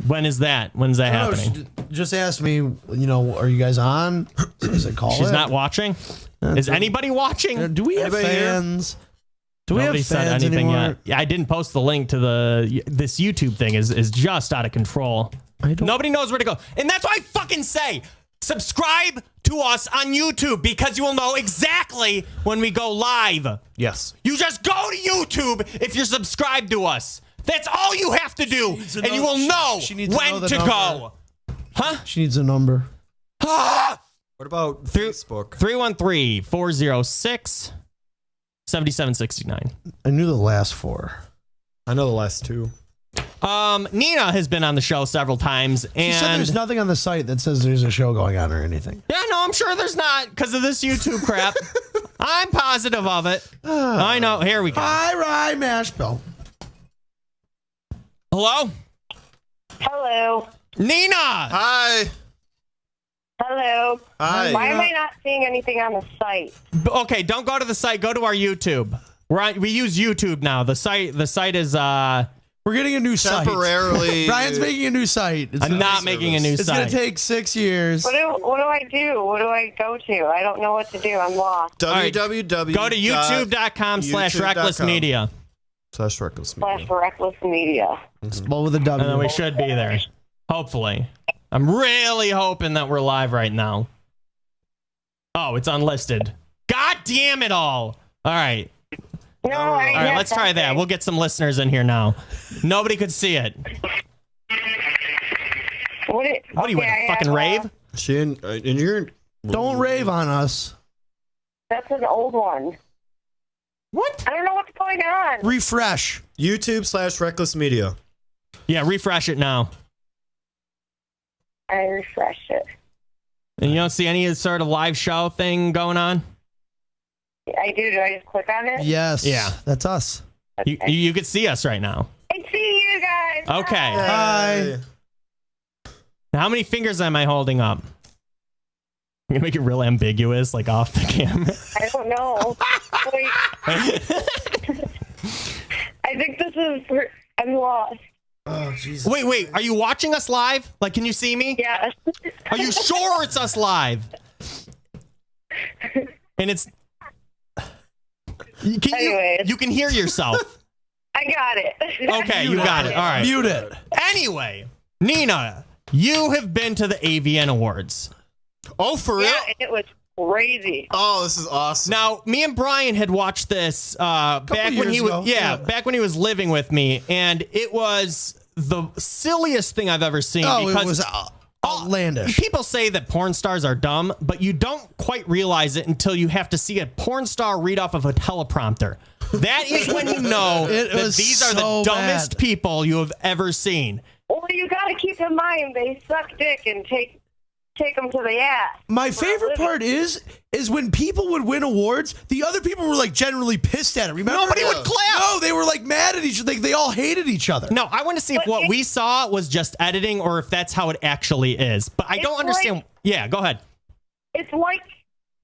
When is that? When's that I don't know, happening? she just asked me, are you guys on? So I said, call She's in. not watching. Is anybody watching? Do we have Anybody here? fans? Do we Nobody have said fans anything anymore? yet. Yeah, I didn't post the link to this YouTube thing. Is just out of control. Nobody knows where to go, and that's why I fucking say subscribe to us on YouTube because you will know exactly when we go live. Yes. You just go to YouTube if you're subscribed to us. That's all you have to do, needs to and know- you will know she needs to when know the to number. go. Huh? She needs a number. What about Facebook? 313-406-7769. I knew the last four. I know the last two. Nina has been on the show several times, She said and there's nothing on the site that says there's a show going on or anything. yeah, no, I'm sure there's not because of this YouTube crap. I'm positive of it. I know. Here we go. Hi, Rye Mashbill. Hello, Hello. Nina. Hi. Hello. Hi. Why am I not seeing anything on the site? Okay, don't go to the site. Go to our YouTube. We use YouTube now. The site is We're getting a new site. Temporarily. Brian's making a new site. I'm not making a new It's going site. to take 6 years. What do I do? What do I go to? I don't know what to do. I'm lost. right, www. Go to youtube.com/recklessmedia. /reckless Slash media. Reckless Media. Spell with a W. And then we should be there. Hopefully. I'm really hoping that we're live right now. Oh, it's unlisted. God damn it all. All right. No, All right, let's try that. something. We'll get some listeners in here now. Nobody could see it. What What do you want to fucking rave? She and you're. Don't rave on us. That's an old one. What? I don't know what's going on. Refresh. YouTube /reckless media. Yeah, refresh it now. I refreshed it. And you don't see any sort of live show thing going on? I do. Do I just click on it? Yes. Yeah. That's us. You could see us right now. I see you guys. guys. Okay. Hi. Now, how many fingers am I holding up? I'm gonna make it real ambiguous, like off the camera. I don't know. Wait. I think this is. I'm lost. Oh, Jesus. Wait. Are you watching us live? Like, can you see me? Yeah. Are you sure it's us live? And it's. Anyways. You can hear yourself. I got it. Okay, you got it. All right. Mute it. Anyway, Nina, you have been to the AVN Awards. Oh, for real? Yeah, it was crazy. Oh, this is awesome. Now, me and Brian had watched this back when he years was ago. back when he was living with me, and it was the silliest thing I've ever seen. Oh, because it was outlandish. people say that porn stars are dumb, but you don't quite realize it until you have to see a porn star read off of a teleprompter. That is when you know It that was these are so the dumbest bad. people you have ever seen. Well, you got to keep in mind they suck dick and take them to the ass. My for a favorite living. part is when people would win awards, the other people were like generally pissed at it. Remember? Nobody would clap. No, they were like mad at each other. They all hated each other. No, I want to see if what we saw was just editing or if that's how it actually is. But I don't It's understand. like- Yeah, go ahead. It's like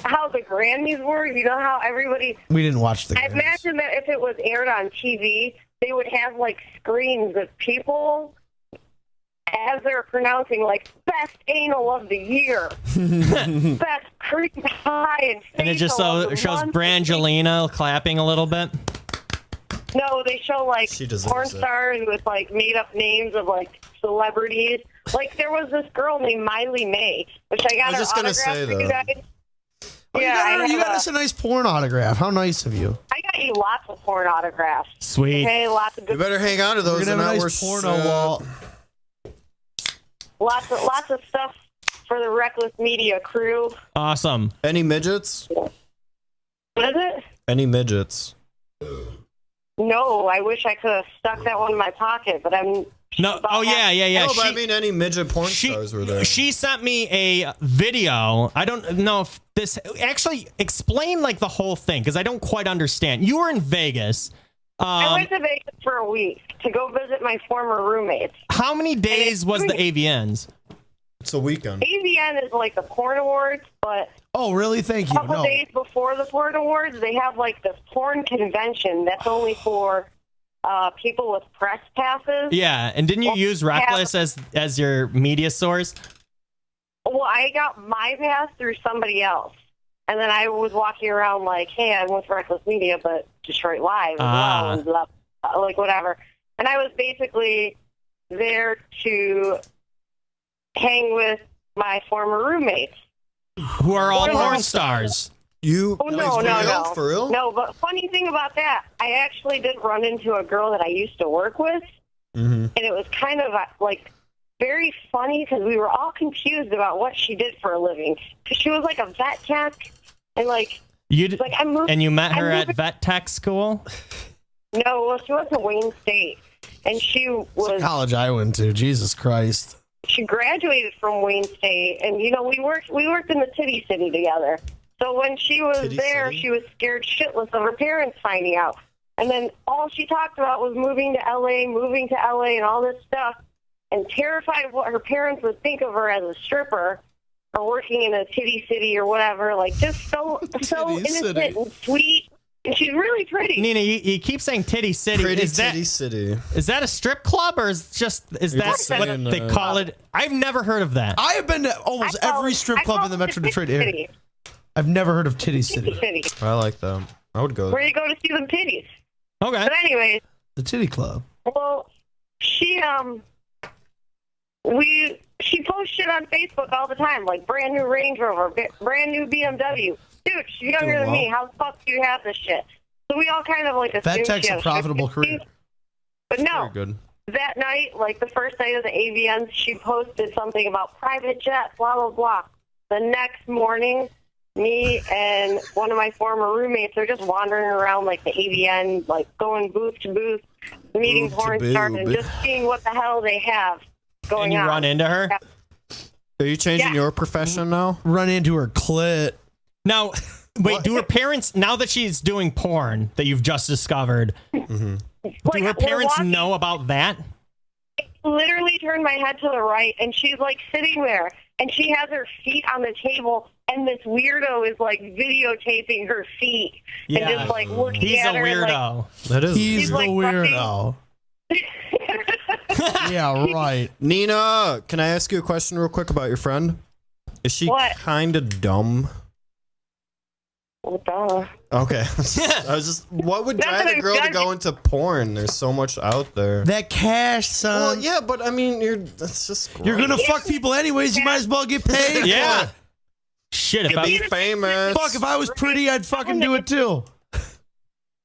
how the Grammys were. You know how everybody. We didn't watch the I Grammys. imagine that if it was aired on TV, they would have like screens of people as they're pronouncing like best anal of the year, best cream pie, And it just facial of the shows month. Brangelina clapping a little bit. No, they show like She deserves porn it. stars with like made up names of like celebrities. Like there was this girl named Miley May, which I got I was her just gonna autograph say for you that. guys. Oh, Yeah, you got I us a nice porn autograph. How nice of you. got you lots of porn autographs. Sweet. Okay, lots of You good, better hang on to We're those. gonna have They're a not nice worth porno shit. wall. lots of stuff for the Wreckless Media crew. Awesome. Any midgets? What is it? Any midgets? No, I wish I could have stuck that one in my pocket, but I'm. No. Oh yeah. No, but I mean, any midget porn stars were there. She sent me a video. I don't know if this actually explain like the whole thing because I don't quite understand. You were in Vegas. I went to Vegas for a week to go visit my former roommates. How many days was the AVNs? It's a weekend. AVN is like the porn awards, but Oh, really? Thank a you. couple No. days before the porn awards, they have like this porn convention that's only for people with press passes. Yeah, and didn't you use Wreckless as your media source? Well, I got my pass through somebody else. And then I was walking around like, hey, I'm with Wreckless Media, but Detroit Live as well, and blah, blah, like whatever. And I was basically there to hang with my former roommates. Who are all What porn about- stars? You? Oh, no. For real? No, but funny thing about that, I actually did run into a girl that I used to work with. Mm-hmm. And it was kind of like very funny because we were all confused about what she did for a living. Because she was like a vet tech. And like, like I'm moving, and you met I'm her at moving- vet tech school? No, well, she went to Wayne State. And she It's the was, college I went to. Jesus Christ. she graduated from Wayne State. And, you know, we worked in the Titty City together. So when she was Titty there, City? she was scared shitless of her parents finding out. And then all she talked about was moving to LA, and all this stuff, and terrified of what her parents would think of her as a stripper or working in a titty city or whatever. Like, just so innocent City. and sweet. And she's really pretty. Nina, you keep saying Titty City. Pretty is Titty City. that a strip club or is that just what saying, they call it? I've never heard of that. I have been to almost every strip club in the Metro Detroit area. I've never heard of Titty City. City. I like them. I would go. Where you go to see them titties. Okay. But anyways, The Titty Club. well, she posts shit on Facebook all the time, like brand new Range Rover, brand new BMW. Dude, she's younger Doing than me. well. How the fuck do you have this shit? So we all kind of like assume Vet tech's she a has profitable shit. career. But no, Very good. that night, like the first night of the AVNs, she posted something about private jet, blah, blah, blah. The next morning, me and one of my former roommates are just wandering around like the AVN, like going booth to booth, meeting Booth to porn stars, and booth. just seeing what the hell they have going And you on. run into her? Are you changing Yeah. your profession now? Run into her clit. Now, wait, do her parents, now that she's doing porn that you've just discovered, do her we're parents walking- know about that? literally turned my head to the right, and she's like sitting there, and she has her feet on the table, and this weirdo is like videotaping her feet and just like looking He's at a her. weirdo. That is. He's the like, weirdo. Yeah, right. Nina, can I ask you a question real quick about your friend? Is she What? kind of dumb? Well, duh. Okay. I was just, what would Not drive that a I'm girl to judging. go into porn? There's so much out there. That cash, son. Well, yeah, but I mean, that's just gross. You're gonna fuck people anyways. You might as well get paid. Yeah. Shit, if You be I famous. Fuck, if I was pretty, I'd fucking do it too.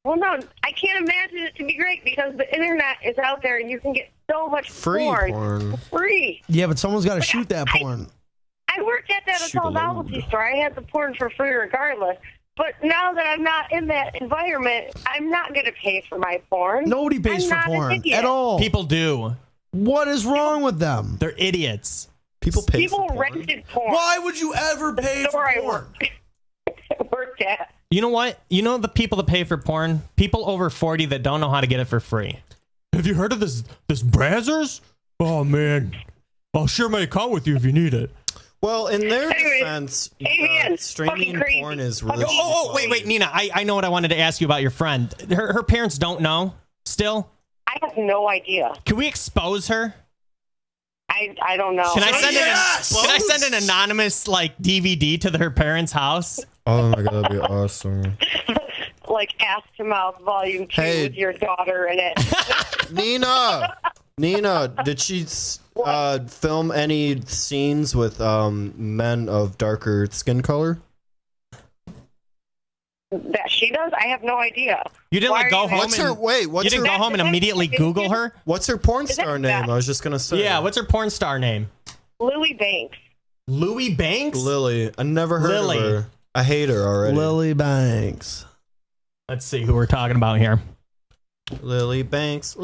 Well, no, I can't imagine it to be great because the internet is out there and you can get so much Free porn. for free. Yeah, but someone's got to shoot that porn. I worked at that Shoot a adult load. novelty store. I had the porn for free regardless. But now that I'm not in that environment, I'm not going to pay for my porn. Nobody pays I'm for not an porn idiot. at all. people do. What is wrong with them? They're idiots. People pay People for porn. rented porn. Why would you ever pay The store for I porn? worked at. You know what? You know the people that pay for porn? People over 40 that don't know how to get it for free. Have you heard of this Brazzers? Oh man, I'll share my account with you if you need it. Well, in their Anyways, defense, Amen. streaming Fucking crazy. porn is really. Wait, Nina. I know what I wanted to ask you about your friend. Her parents don't know still. I have no idea. Can we expose her? I don't know. Can I send yes! can I send an anonymous like DVD to her parents' house? Oh my god, that'd be awesome. Like ass to mouth volume 2 Hey. with your daughter in it. Nina, did she film any scenes with men of darker skin color? That she does? I have no idea. You didn't Why like are go you- home What's her and wait? you What's didn't her go home and immediately Google her? What's her porn Is that star name? I was just gonna say. Yeah, what's her porn star name? Lily Banks. Louis Banks? Lily? I never heard Lily. of her. I hate her already. Lily Banks. Let's see who we're talking about here. Lily Banks,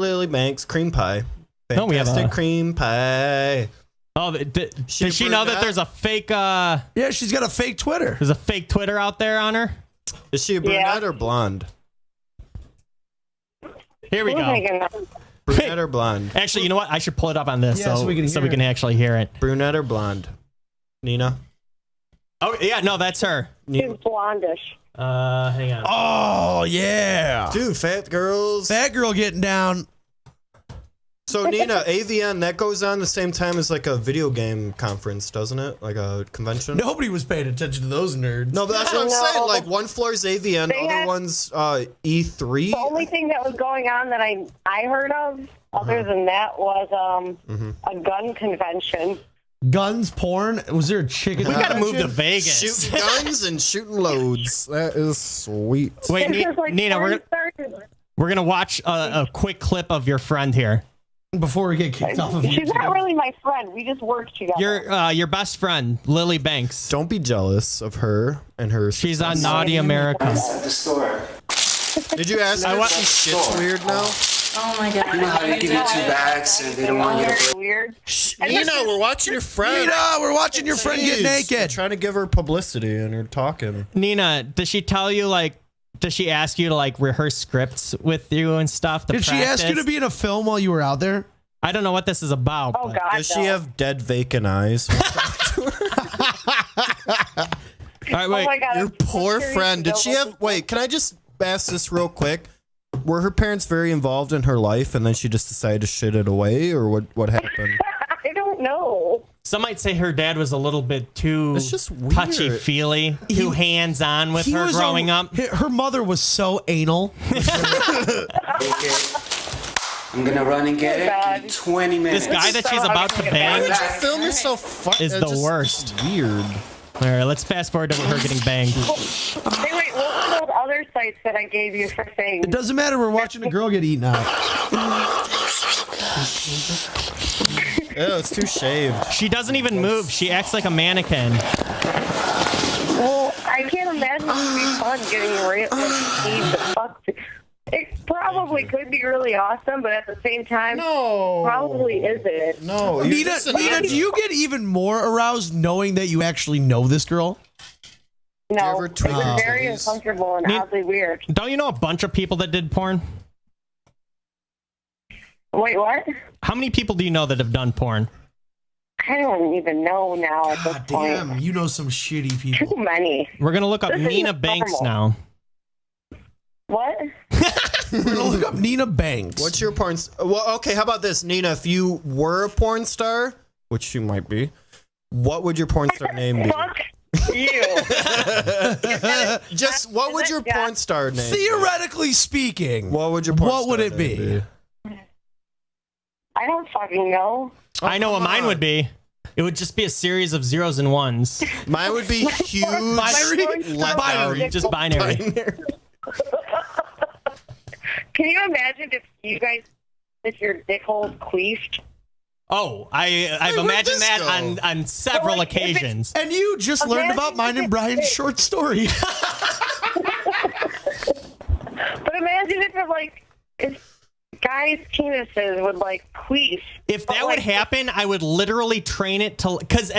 cream pie. No, we have Fantastic a- cream pie. Oh, does She she know that brunette? there's a fake Yeah, she's got a fake Twitter. there's a fake Twitter out there on her? Is she a brunette or blonde? Here we Who's go. making that? Brunette or blonde? Actually, you know what? I should pull it up on this Yeah, so we can hear it. actually hear it. Brunette or blonde? Nina? Oh yeah, no, that's her. She's blondish. Hang on. Oh yeah, Dude, fat girls. that girl getting down. So Nina, AVN, that goes on the same time as like a video game conference, doesn't it? Like a convention? Nobody was paying attention to those nerds. No, but that's what I'm No. saying. Like one floor's AVN, the They other had- one's E3. The only thing that was going on that I heard of, other than that, was a gun convention. Guns, porn. Was there a chicken? We gotta move to convention? Vegas. Shooting guns and shooting loads. That is sweet. Wait, This is like Nina, porn stars. we're gonna watch a quick clip of your friend here. Before we get kicked off of She's not YouTube. really my friend. We just work together. Your best friend, Lily Banks. Don't be jealous of her and her. She's on Naughty America. At the store. Did you ask her if she shits weird now? Oh my god. You know how they give you 2 bags and they don't want you to Very weird. Nina, we're watching your friend. Nina, we're watching your friend get Jeez, we're naked. trying to give her publicity and you're talking. Nina, does she tell you does she ask you to like rehearse scripts with you and stuff? To Did she ask you to be in a film while you were out there? I don't know what this is about. Oh but- God. Does she no. have dead vacant eyes? All right, wait. Oh my God. Your I'm so poor curious friend. to Did know she what have? this Wait, can I just ask this real quick? Were her parents very involved in her life, and then she just decided to shit it away, or what happened? I don't know. Some might say her dad was a little bit too It's just weird. touchy-feely, too hands-on with her growing up. Her mother was so anal. take it. I'm gonna run and get it in 20 minutes. This guy that she's about to bang Film yourself is the worst. Weird. All right, let's fast forward to her getting banged. Hey, wait, what were those other sites that I gave you for things? It doesn't matter. We're watching a girl get eaten out. Yeah, it's too shaved. She doesn't even move. She acts like a mannequin. Well, I can't imagine it would be fun getting paid the fuck. It probably could be really awesome, but at the same time, No. probably isn't. No. Nina, do you get even more aroused knowing that you actually know this girl? No, ever it tweet was very these? uncomfortable and Me- oddly weird. Don't you know a bunch of people that did porn? Wait, what? How many people do you know that have done porn? I don't even know now at this God point. damn, you know some shitty Too people. many. We're gonna look up This is Nina Banks normal. now. What? We're gonna look up Nina Banks. What's your porn? Well, okay. How about this, Nina? If you were a porn star, which you might be, what would your porn star name be? Fuck you. Just what would your porn star name? Theoretically speaking, What would your porn what star would it name be? I don't fucking know. I know what come mine on. would be. It would just be a series of zeros and ones. Mine would be huge. Binary? letdown. Binary. Just binary. Can you imagine if your dick hole's queefed? Oh, I've where'd imagined this that go? on several Like, if it- occasions. And you just learned about mine and Brian's short story. But imagine if guys' penises would like queef. If But, that would like, happen, I would literally train it to, because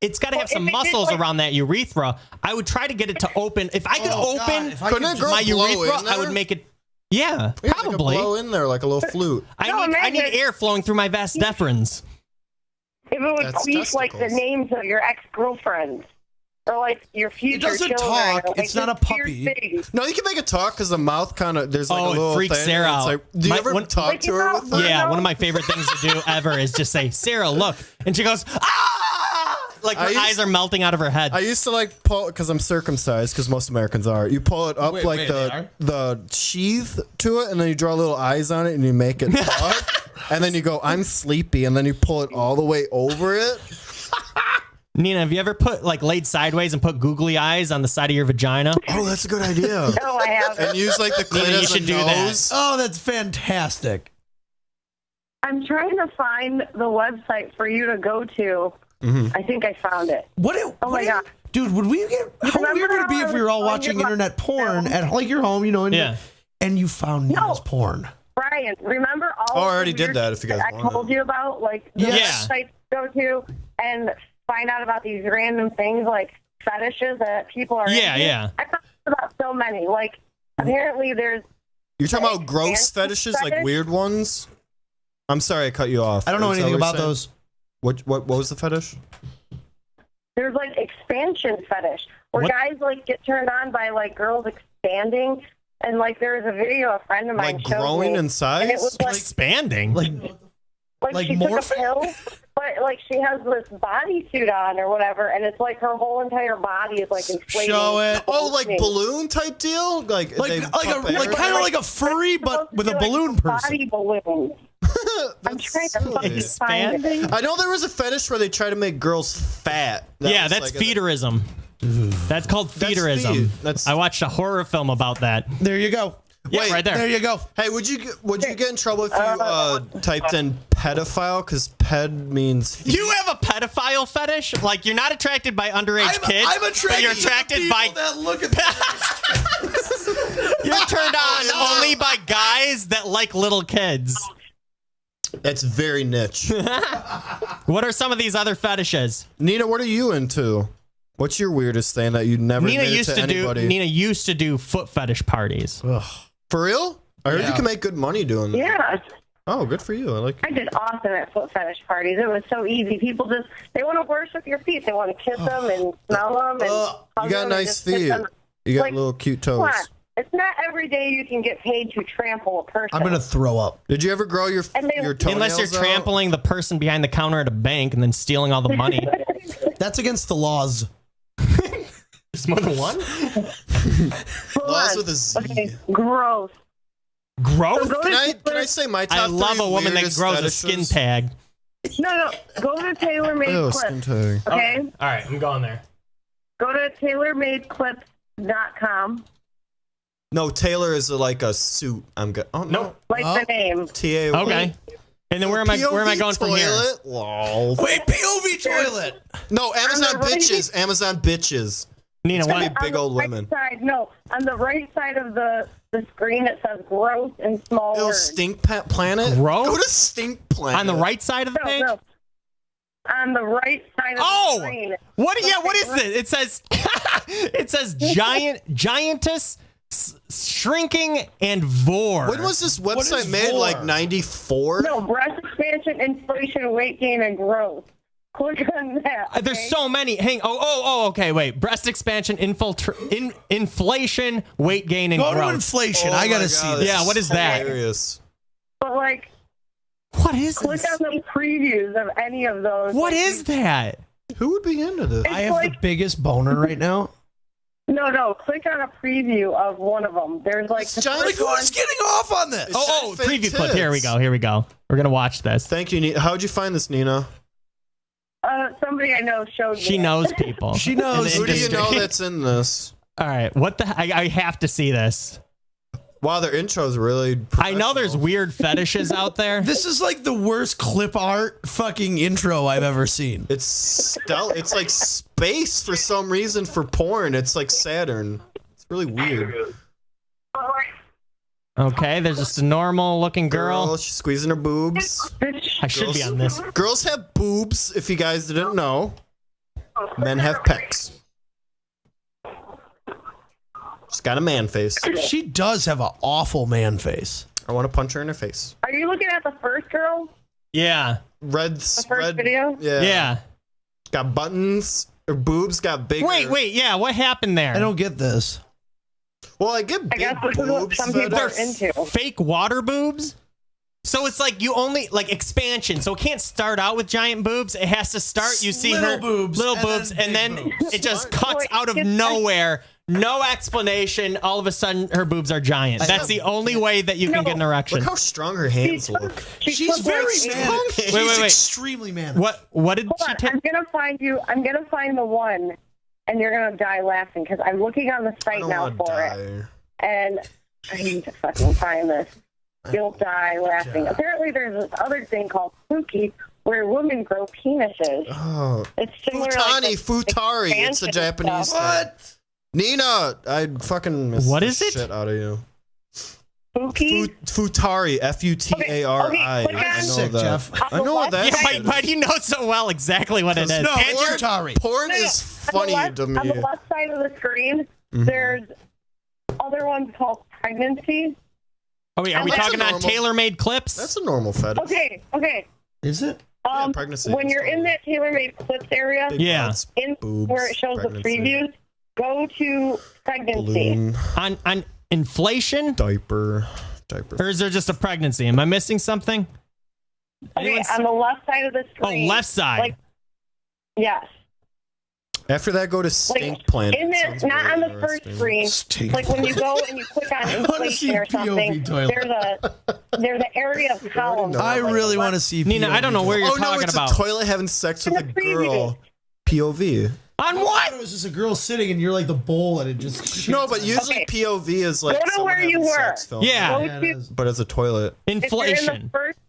it's got to have Well, some if it did, muscles like- around that urethra. I would try to get it to open. If I could Oh, God, open if I Couldn't could a girl my blow urethra, in I would there? make it. Yeah, Yeah, probably. Like a blow in there like a little flute. No, I need imagine- air flowing through my vas deferens. If it would That's queef like the testicles. names of your ex-girlfriends. Or like your future doesn't children. talk. Like, It's not a just weird puppy. things. No, you can make it talk because the mouth kind of there's like a Oh, little it freaks thing. Sarah and it's out. like, do you My- ever when- talk Like, to you her know, with that? Yeah, one of my favorite things to do ever is just say, "Sarah, look," and she goes, "Ah!" Like her I used- eyes are melting out of her head. I used to like pull because I'm circumcised because most Americans are. You pull it up Wait, like wait, they are? the sheath to it, and then you draw little eyes on it, and you make it talk. And then you go, "I'm sleepy," and then you pull it all the way over it. Nina, have you ever laid sideways and put googly eyes on the side of your vagina? Oh, that's a good idea. No, I haven't. And use like the clit Nina, you as a should do that. nose. Oh, that's fantastic. I'm trying to find the website for you to go to. I think I found it. Oh my God. Dude, would we get? How Remember weird would it be how if we were all I was watching on your internet porn phone? at like your home, and Yeah. and you found Nina's porn? Brian, remember all Oh, I of the already did weird that, if you guys shit want I told it. you about, like the Yes. websites to go to and find out about these random things like fetishes that people are Yeah, into? yeah. I found out about so many. Like apparently there's You're talking about gross Expansion fetishes, like fetish? weird ones. I'm sorry, I cut you off. I don't know Is that anything what about you're those. saying? What was the fetish? there's like expansion fetish where What? guys like get turned on by like girls expanding. And like there was a video a friend of mine Like showed growing me, in size? and it was like Expanding. Like like she took a morphing? pill, but like she has this bodysuit on or whatever, and it's like her whole entire body is like inflated. Show it. Oh, like balloon type deal? Like they like pump air? kind of like a furry, but with a balloon person. Body balloons. I'm That's trying to fucking find it. Expanding? I know there was a fetish where they try to make girls fat. Yeah, was that's like a- feederism. That's called That's feederism. feed. That's- I watched a horror film about that. There you go. Yeah, Wait, right there. There you go. Hey, would you get in trouble if you typed in pedophile? Because ped means feet. You have a pedophile fetish? Like you're not attracted by underage kids, I'm but attracted you're to the attracted people by that look at you're turned on only by guys that like little kids. That's very niche. What are some of these other fetishes? Nina, what are you into? What's your weirdest thing that you never Nina admitted used to to anybody? do Nina used to do foot fetish parties. For real? I heard you Yeah. can make good money doing that. Yeah, Oh, good for you. I like. I did awesome at foot fetish parties. It was so easy. People they want to worship your feet. They want to kiss them and smell them and hug You got them and nice just kiss feet. them. You got Like, little cute Come toes. on. It's not every day you can get paid to trample a person. I'm gonna throw up. Did you ever grow your And they- your toenails Unless you're out? trampling the person behind the counter at a bank and then stealing all the money. That's against the laws. There's more than one? Hold Laws on. with a Z. Okay, gross. Growth? Go Can I say my top I love three a woman that weirdest grows a fetishes? skin tag. No. Go to TaylorMade Ew, Clips. skin tag. Okay? All right, I'm going there. Go to TaylorMadeClips.com. No, Taylor is like a suit. I'm good. Oh no. Nope. Like the name. T-A. Okay. And then where am I going from here? Toilet? Lol. Wait, POV toilet. No, Amazon On the right- bitches. Amazon bitches. Nina, It's gonna what? be big On the old right women. Side, no, on the right side of the screen it says gross in small Little words. stink planet. Gross? Go to stink planet. On the right side of the page? No. On the right side of the Oh! screen. What? Yeah, what is this? It says giantess Shrinking and Vor. When was this website is made? Vor? Like 94? No, breast expansion, inflation, weight gain, and growth. Click on that. Okay? There's so many. Okay, wait. Breast expansion, inflation, weight gain, and Go growth. to inflation. Oh I my gotta see God, this. Yeah, what is that? Hilarious. But like, What is click this? on the previews of any of those. What like, is that? Who would be into this? I have the biggest boner right now. No. Click on a preview of one of them. There's like the giant- first Like, one. who's getting off on this? Oh, Fake preview clip. Here we tits. go. We're gonna watch this. Thank you, Nina. How'd you find this, Nina? Somebody I know showed me. She it. knows people. She knows. in Who the do you know industry. that's in this? All right. What the? I have to see this. Wow, their intro's really I know there's professional. weird fetishes out there. This is like the worst clip art fucking intro I've ever seen. It's it's like space for some reason for porn. It's like Saturn. It's really weird. Okay, there's just a normal looking girl. She's squeezing her boobs. I should be on this. Girls have boobs, if you guys didn't know. Men have pecs. She's got a man face. She does have an awful man face. I want to punch her in her face. Are you looking at the first girl? Yeah. Red. The first video? Yeah. Got buttons. Her boobs got bigger. Wait. Yeah. What happened there? I don't get this. Well, I get big guess this is what boobs. some but people are they're into. Fake water boobs. So it's like you only like expansion. So it can't start out with giant boobs. It has to start. You see Little her boobs, little and boobs, then and then big boobs. it just cuts Wait, out of it's- nowhere. No explanation. All of a sudden, her boobs are giant. That's the only way that you can get an erection. Look how strong her hands look. She's very man. She's wait. extremely man. What did Hold she on, take? I'm gonna find the one, and you're gonna die laughing because I'm looking on the I site don't now want for to it, die. and I need to fucking find this. You'll die laughing. Apparently, there's this other thing called Spooky where women grow penises. Oh. It's similar to Futani, like the Futari. It's a expansion Japanese stuff. thing. What? Nina, I'd fucking miss What the is it? shit out of you. Spooky. Futari, Futari. Okay, I know Sick, that. Jeff. I know what that Yeah, is. why do you know so well exactly what it is? No, And you're- Futari. Porn is funny to me. On the left side of the screen, there's other ones called pregnancy. are we That's talking a on normal- tailor-made clips? That's a normal fetish. Okay. Is it? Pregnancy When is you're in normal. that tailor-made clips area, Big Yeah. butts, in boobs, where it shows pregnancy, the previews, go to pregnancy. balloon, on inflation, diaper. or is there just a pregnancy? Am I missing something? Okay, Anyone's- on the left side of the Oh, screen. left side. Like, yes. After that, go to Stink Planet. In there, Sounds not really on the first interesting. screen. Stink Like when you go and you click on wanna see inflation or POV something, toilet. there's an area of columns. I really want to see Nina, I don't know where you're Oh no, talking it's about. a toilet having sex with In a the preview. girl. POV. On It what? was just a girl sitting and you're like the bowl and it just shits No, but on usually Okay. POV is like Go to someone where you having were. sex film. Yeah. Go Yeah, it to, is. But as a toilet. if you're in the Inflation. first,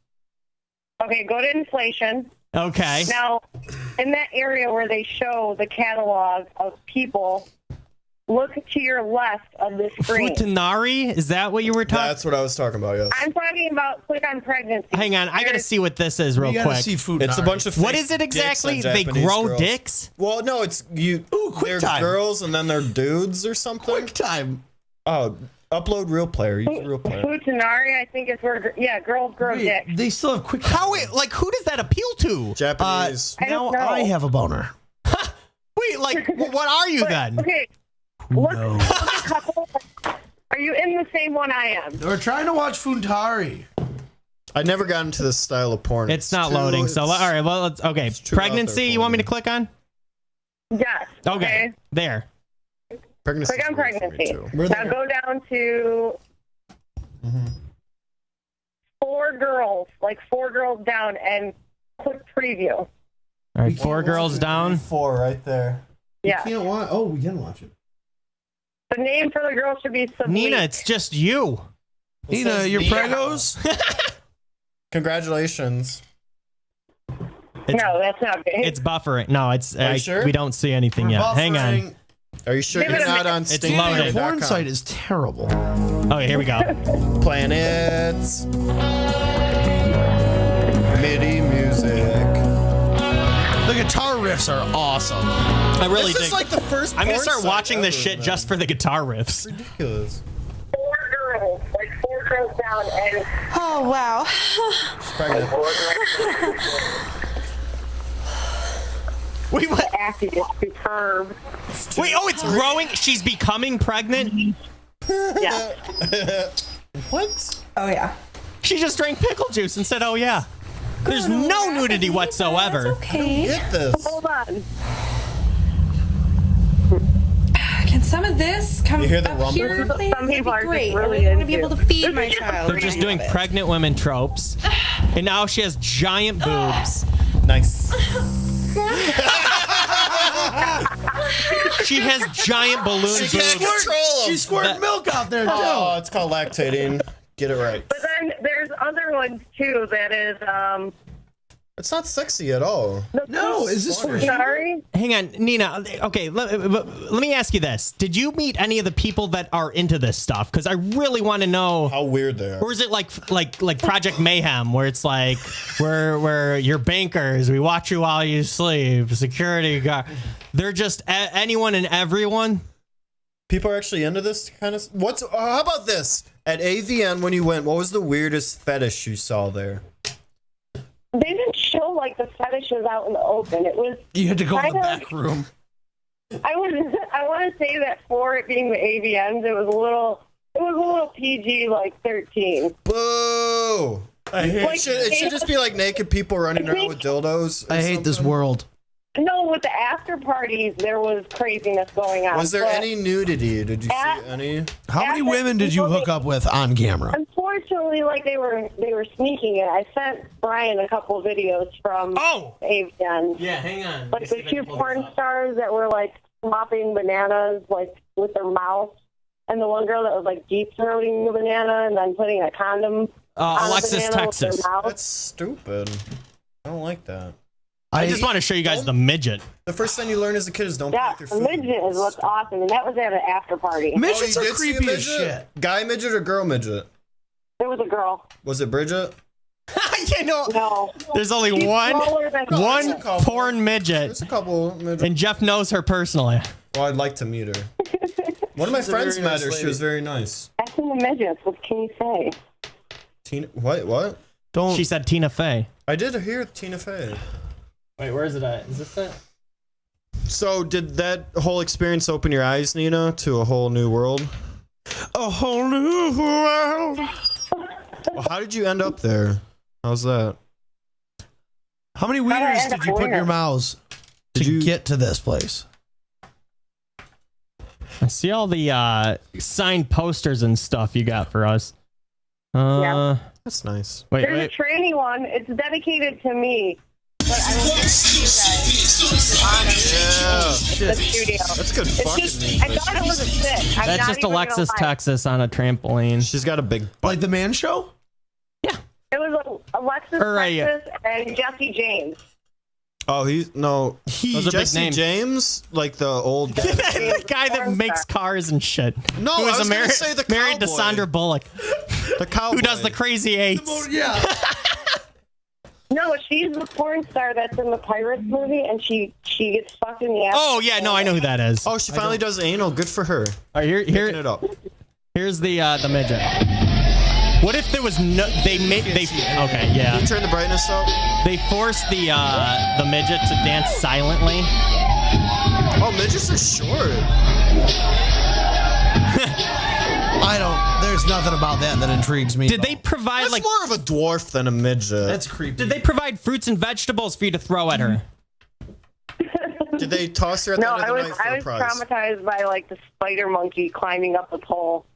okay, go to inflation. Okay. Now, in that area where they show the catalog of people, look to your left of the screen. Futanari? Is that what you were talking? That's what I was talking about, yes. I'm talking about click on pregnancy. Hang on, I gotta see what this is real You gotta quick. see food. It's a bunch of What fake is it dicks exactly? on They Japanese grow girls. dicks? Well, no, it's you. Ooh, quick they're time. girls and then they're dudes or something. quick time. Oh, upload real player. Use real player. Futanari, I think is where, girls grow Wait, dicks. they still have quick. How it, like who does that appeal to? Japanese. I don't Now know. I have a boner. Wait, like what are you then? Okay, look at a couple. Are you in the same one I am? We're trying to watch Funtari. I never got into this style of porn. It's not too- loading. So all it's- right, well, let's, okay. it's too out Pregnancy. there You for want me me. to click on? Yes. Okay. There. Pregnancy. Click on pregnancy. We're Now there. go down to Mm-hmm. 4 girls, like 4 girls down, and click preview. All right. 4 girls down. 4 right there. Yeah. Can't watch. Oh, we can watch it. The name for the girl should be Sablique. Nina, it's just you. Nina, your Nina. pregos. Congratulations. No, that's not good. It's buffering. No, it's. Are you sure? We don't see anything yet. Hang on. Buffering. Are you sure Give you're it a not minute. on It's Stink loading. The Planet.com? porn site is terrible. Oh, here we go. Planets. MIDI music. The guitar riffs are awesome. I really This dig. is like the first. I'm gonna porn start site watching this ever, shit man. just for the guitar riffs. Ridiculous. 4 girls, like 4 girls down, and Oh, wow. Wait, what? the acting is superb. Wait, oh, it's growing. She's becoming pregnant. Yeah. What? Oh, yeah. She just drank pickle juice and said, "Oh yeah." There's no nudity whatsoever. Okay. Get this. Hold on. Can some of this come You hear the up rumble? here, please? Some people are That'd just be great. really I want to be into able to it. feed my child. They're just doing pregnant women tropes, and now she has giant boobs. Nice. She has giant balloon She can't boobs. control She them. squirted milk out there too. Oh, it's called lactating. Get it right. But then there's other ones too that is It's not sexy at all. No, is this for sorry. Hang on, Nina. Okay, let me ask you this: did you meet any of the people that are into this stuff? Because I really want to know. How weird they are. Or is it like Project Mayhem, where it's like we're your bankers, we watch you while you sleep, security guard? They're just anyone and everyone. People are actually into this kind of. How about this? At AVN, when you went, what was the weirdest fetish you saw there? They didn't show like the fetishes out in the open. It was You had to go in the kind of- back room. I want to say that for it being the AVNs, it was a little PG, like 13. Boo! It should just be like naked people running around with dildos. I hate this world. No, with the after parties, there was craziness going on. Was there but any nudity? Did you see any? How many After women did you people hook get- up with on camera? Unfortunately, like they were sneaking it. I sent Brian a couple of videos from Oh! AVN. Yeah, hang on. Like the 2 porn stars that were like slopping bananas like with their mouth, and the one girl that was like deep throating the banana and then putting a condom on the Alexis, banana with Texas. their mouth. That's stupid. I don't like that. I just want to show you guys the midget. The first thing you learn as a kid is don't Yeah, pack your food. midget is what's awesome, and that was at an after party. Midgets you are did see a creepy as midget? shit. Guy midget or girl midget? There was a girl. Was it Bridget? You know, No, there's only She's one smaller than- one There's a couple. porn midget, There's a couple midgets. and Jeff knows her personally. Well, I'd like to meet her. One of my She's a friends very met nice her. She lady. was very nice. That's in the midgets. What can you say? Tina, what? Don't. She said Tina Fey. I did hear Tina Fey. Wait, where is it at? Is this it? So, did that whole experience open your eyes, Nina, to a whole new world? A whole new world. Well, how did you end up there? How's that? How many did I wieners end did up you put in your where? mouths to Did you- get to this place? I see all the signed posters and stuff you got for us. Yeah. That's nice. Wait, There's wait. a tranny one. It's dedicated to me, but I will get you guys on the studio. That's good It's fucking just, music. I thought it was a stick. I'm That's not just even gonna Alexis, lie. Texas on a trampoline. She's got a big butt. Like the man show? It was Alexis, Or, yeah. Texas, and Jesse James. Oh, no. Those are big Jesse names. James? Like the old guy? The guy that Porn makes star. cars and shit. No, Who I is was gonna say the married to cowboy. Sandra Bullock, The cowboy. who does the crazy eights. Yeah. No, she's the porn star that's in the Pirates movie, and she gets fucked in the ass. Oh yeah, no, I know who that is. Oh, she finally does anal. Good for her. All right, Picking it up. here's the midget. What if there was no? Okay, yeah. Can you turn the brightness up? They forced the midget to dance silently. Oh, midgets are short. I don't. There's nothing about that intrigues me. Did they provide That's like? more of a dwarf than a midget. That's creepy. Did they provide fruits and vegetables for you to throw at her? Did they toss her at No, the end I of the was night for I a was prize? traumatized by like the spider monkey climbing up the pole.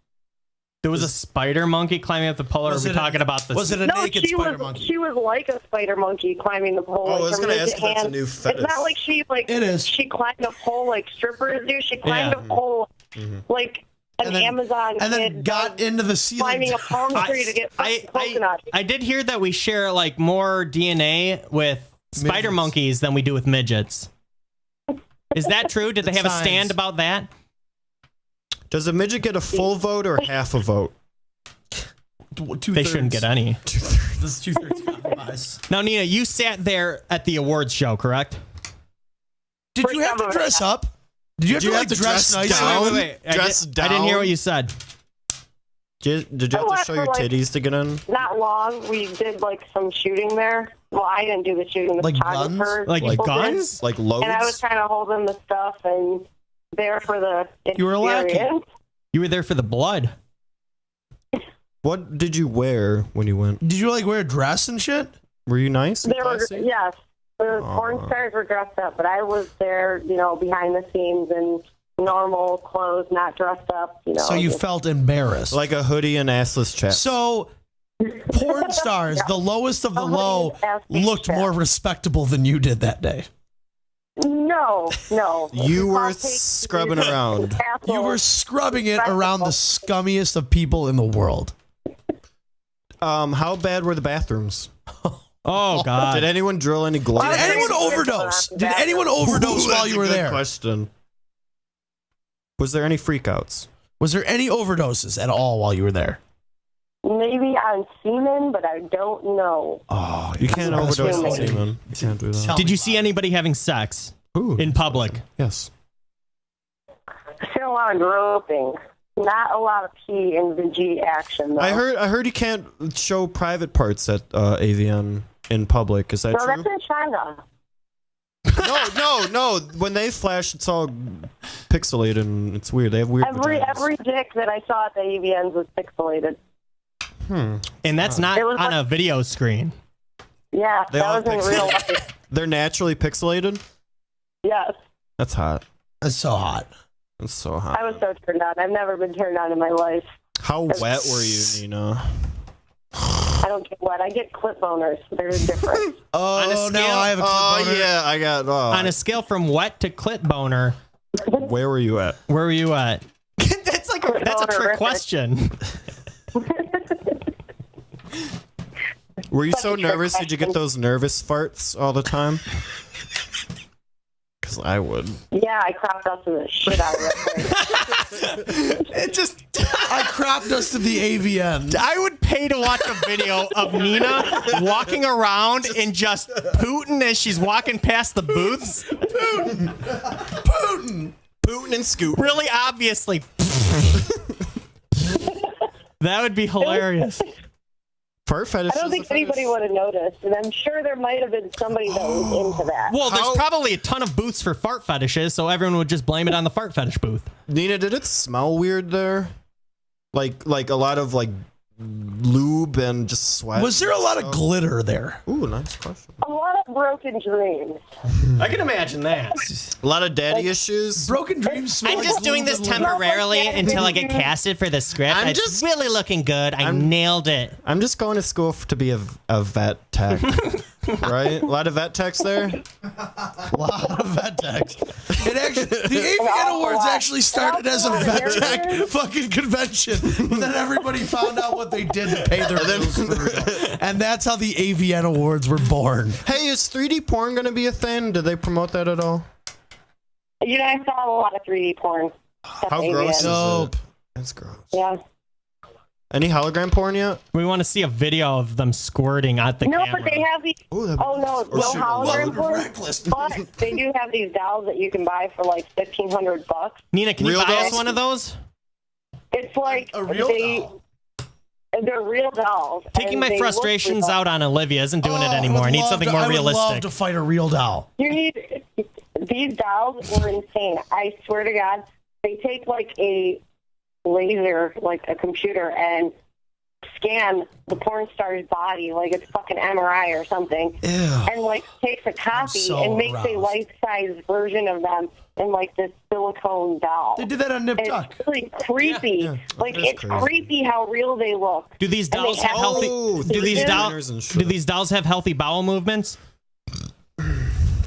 There was a spider monkey climbing up the pole. Or Was are we it a- talking about the? Was it a No, naked she spider was monkey? she was like a spider monkey climbing the pole. Oh, I like was her gonna midget ask if that's a hand. new fetish. It's not like she like It is. she climbed a pole like strippers do. She climbed Yeah. a pole like an And then- Amazon and then kid got into the ceiling. climbing a palm tree to get coconut. I did hear that we share like more DNA with spider Midgets. monkeys than we do with midgets. Is that true? Did they have a Signs. stand about that? Does a midget get a full vote or half a vote? They shouldn't get any. This is 2/3 compromise. Now, Nina, you sat there at the awards show, correct? Did you have to dress up? Did you have to like dress nice? down? Wait. Dress I down? didn't hear what you said. Did you have to show your titties to get in? Not long. We did like some shooting there. Well, I didn't do the shooting. The Like photographer Like people did. guns? Like loads? And I was kind of holding the stuff and there for the experience. You were lacking. You were there for the blood. What did you wear when you went? Did you like wear a dress and shit? Were you nice? and There were, classy? yes, the porn stars were dressed up, but I was there, behind the scenes in normal clothes, not dressed up, So you felt embarrassed. Like a hoodie and assless chaps. So porn stars, the lowest of the low, looked more respectable than you did that day. No. You were I'll take scrubbing these around. assholes. You were scrubbing it around the scummiest of people in the world. How bad were the bathrooms? Oh God! Did anyone drill any gloves? Did anyone overdose? Did anyone overdose Ooh, while that's you a were good there? Question. Was there any freakouts? Was there any overdoses at all while you were there? Maybe on semen, but I don't know. Oh, You can't that's overdose on what- semen. You can't do that. Did you see anybody having sex Ooh, in public? yes. I see a lot of groping. Not a lot of pee and VG action, though. I heard you can't show private parts at AVN in public. Is that No, true? that's in China. No. When they flash, it's all pixelated and it's weird. They have weird. vaginas. Every dick that I saw at the AVNs was pixelated. And that's not It was on like- a video screen. Yeah, They all that was in real life. They're naturally pixelated. Yes. That's hot. That's so hot. That's so hot. I was so turned on. I've never been turned on in my life. How wet were you, Nina? I don't get wet. I get clip boners. They're different. Oh, On a no, scale- I have a clip Oh boner. yeah, I got. On a scale from wet to clit boner, Where were you at? where were you at? that's a trick Horrific. question. Were you Such so a trick nervous? Did you get question. those nervous farts all the time? Because I would. Yeah, I crop dusted the shit out of it. It just. I crop dusted the AVN. I would pay to watch a video of Nina walking around and just pooting as she's walking past the booths. Putin and Scoop. Really obviously. That would be hilarious. Fart fetish. I don't think anybody would have noticed, and I'm sure there might have been somebody that was into that. Well, there's How- probably a ton of booths for fart fetishes, so everyone would just blame it on the fart fetish booth. Nina, did it smell weird there? Like a lot of like lube and just sweat. Was there a lot of glitter there? Ooh, nice question. A lot of broken dreams. I can imagine that. A lot of daddy issues. Broken dreams smell I'm like just doing this lube and temporarily until I get casted for the script. I'm It's just- really looking good. I I'm- nailed it. I'm just going to school to be a vet tech. Right? A lot of vet techs there. A lot of vet techs. It actually, the AVN Awards actually started as a vet tech fucking convention, but then everybody found out what they did to pay their bills for real. And that's how the AVN Awards were born. Hey, is 3D porn going to be a thing? Did they promote that at all? I saw a lot of 3D porn. How gross is Nope. it? That's gross. Yeah. Any hologram porn yet? We want to see a video of them squirting at the No, camera. but they have these. Ooh, that'd be Oh, no, Or no shoot, hologram Welcome to porn. Wreckless. But they do have these dolls that you can buy for like $1,500. Nina, can Real you buy us dolls? one of those? It's like A real doll. They're real dolls. Taking and my they look frustrations real. out on Olivia isn't doing it Oh, anymore. I would need love something to- more I would love realistic. to fight a real doll. You need these dolls were insane. I swear to God, they take like a laser, like a computer, and scan the porn star's body like it's fucking MRI or something, Ew. and like takes a copy so and makes a aroused. life-size version of them in like this silicone doll. They did that on Nip And Tuck. it's really creepy. Like that is it's crazy. creepy how real they look. Do these And they dolls have have- healthy? Oh, Do these 3D dolls? printers and shit. Do these dolls have healthy bowel movements?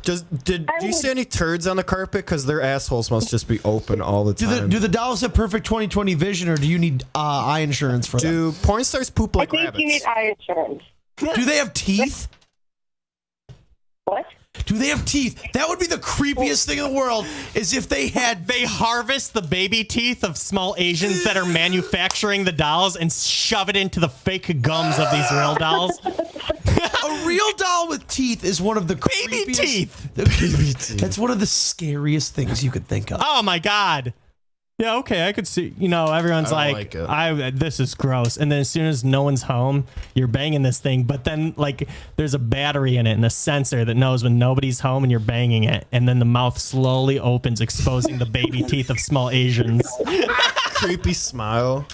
Do you see any turds on the carpet? Because their assholes must just be open all the time. Do the dolls have perfect 20/20 vision, or do you need eye insurance for them? Do porn stars poop I like think rabbits? you need eye insurance. Do they have teeth? What? Do they have teeth? That would be the creepiest thing in the world. Is if they had. They harvest the baby teeth of small Asians that are manufacturing the dolls and shove it into the fake gums of these real dolls. A real doll with teeth is one of the Baby creepiest. teeth. Baby teeth. That's one of the scariest things you could think of. Oh my God. Yeah, okay, I could see. You know, everyone's I don't like, like it. this is gross. And then as soon as no one's home, you're banging this thing. But then, like, there's a battery in it and a sensor that knows when nobody's home and you're banging it. And then the mouth slowly opens, exposing the baby teeth of small Asians. Creepy smile.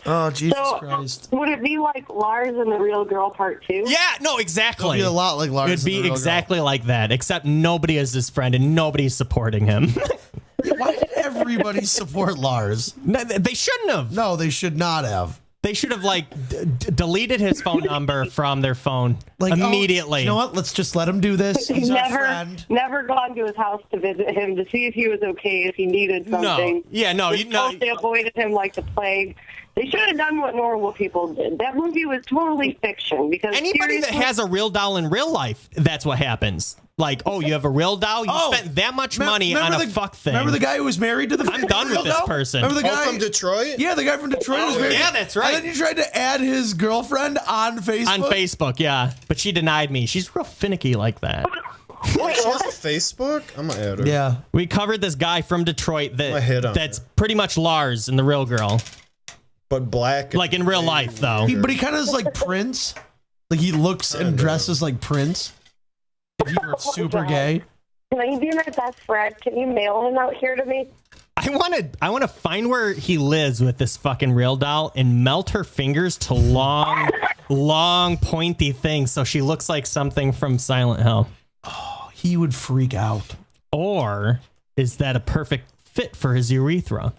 Oh, Jesus So, Christ. would it be like Lars and the Real Girl Part 2? Yeah, no, exactly. It'll be a lot like Lars. It'd and the be Real exactly like that, except nobody is his friend and nobody's supporting him. Girl. Why did everybody support Lars? No, they shouldn't have. No, they should not have. They should have like deleted his phone number from their phone Like immediately. Oh, you know what? Let's just let him do this. He's our friend. Never gone to his house to visit him to see if he was okay, if he needed something. No, yeah, no, you know. They avoided him like the plague. They should have done what normal people did. That movie was totally fiction because Anybody that has a real doll in real life, that's what happens. Like, oh, you have a real doll? You spent that much money on a fuck thing. Remember the guy who was married to the I'm done with this person. Remember the guy from Detroit? Yeah, the guy from Detroit was married. yeah, that's right. And then you tried to add his girlfriend on Facebook. On Facebook, yeah. But she denied me. She's real finicky like that. Wait, She has what? a Facebook? I'm gonna add her. Yeah. We covered this guy from Detroit I hit on that's her. pretty much Lars in The Real Girl. But black. Like in real life, though. But he kind of is like Prince. Like he looks and dresses like Prince. If you were super gay. Can you be my best friend? Can you mail him out here to me? I want to find where he lives with this fucking real doll and melt her fingers to long, long, pointy things so she looks like something from Silent Hill. He would freak out. Or is that a perfect fit for his urethra?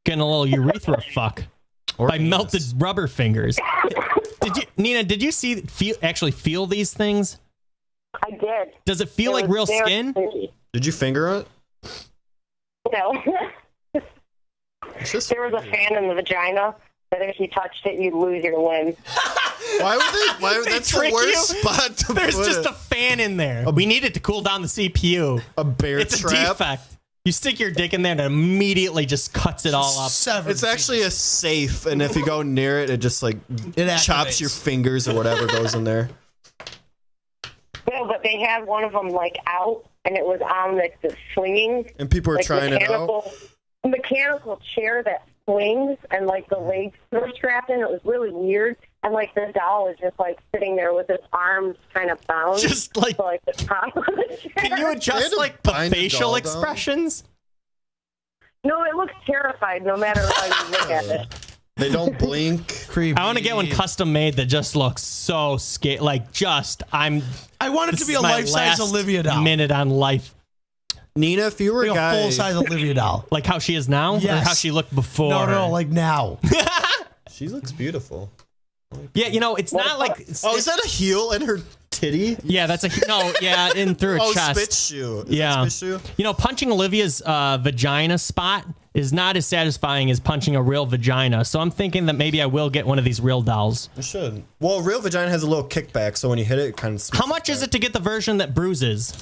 Getting a little urethra fuck by melted rubber fingers. Nina, did you actually feel these things? I did. Does it feel It like was real very skin? creepy. Did you finger it? No. It's just There was a fan in the vagina that if you touched it, you'd lose your limb. Why would they? Why, They that's the trick worst you? spot to There's put just it. a fan in there. We need it to cool down the CPU. A bear It's trap. a defect. You stick your dick in there and it immediately just cuts it all up. Seven. It's actually a safe, and if you go near it, it just like chops activates. your fingers or whatever goes in there. No, but they had one of them like out, and it was on like the swinging. And people are like trying it out. mechanical chair that swings, and like the legs were strapped in. It was really weird, and like the doll was just like sitting there with its arms kind of bound, Just like- to, like the top of the chair. Can you They had adjust to like the bind the facial doll down. expressions? No, it looks terrified no matter how you look at it. They don't blink. creepy. I want to get one custom made that just looks so scary. Like just I want it this to be is a my life-size last Olivia doll. minute on life. Nina, if you were Like a guy, a full-size Olivia doll. Like how she is now, or Yes. how she looked before. No, like now. she looks beautiful. Yeah, you know, it's not like. Oh, is that a heel in her titty? Yeah, that's in through her Oh, chest. spit shoe. Is Yeah. that spit shoe? You know, punching Olivia's vagina spot is not as satisfying as punching a real vagina. So I'm thinking that maybe I will get one of these real dolls. You should. Well, real vagina has a little kickback, so when you hit it, it kind of. How much is it to get the version that bruises?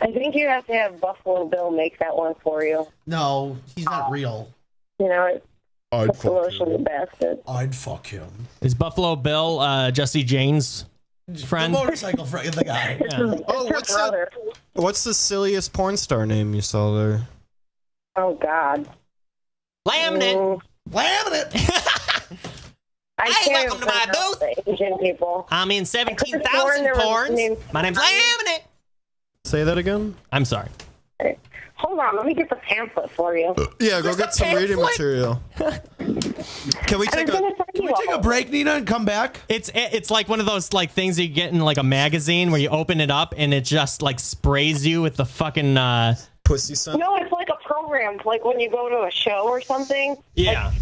I think you have to have Buffalo Bill make that one for you. No, he's not real. You know, I'd it's the lotion, the bastard. I'd fuck him. Is Buffalo Bill Jesse Jane's friend? The motorcycle friend, the guy. Yeah. Oh, Her what's brother. What's the silliest porn star name you saw there? Oh God. Laminate. Laminate. I Hey, can't welcome even to my pronounce the Asian people. I'm in sworn 17,000 there was a porns. name- My name's Laminate. Say that again. I'm sorry. Hold on, let me get the pamphlet for you. Yeah, go get some reading material. Can we I take was a? gonna send Can you we take a break, Nina, and come back? It's like one of those like things you get in like a magazine where you open it up and it just like sprays you with the fucking Pussy scent. No, it's like a program, like when you go to a show or something. yeah.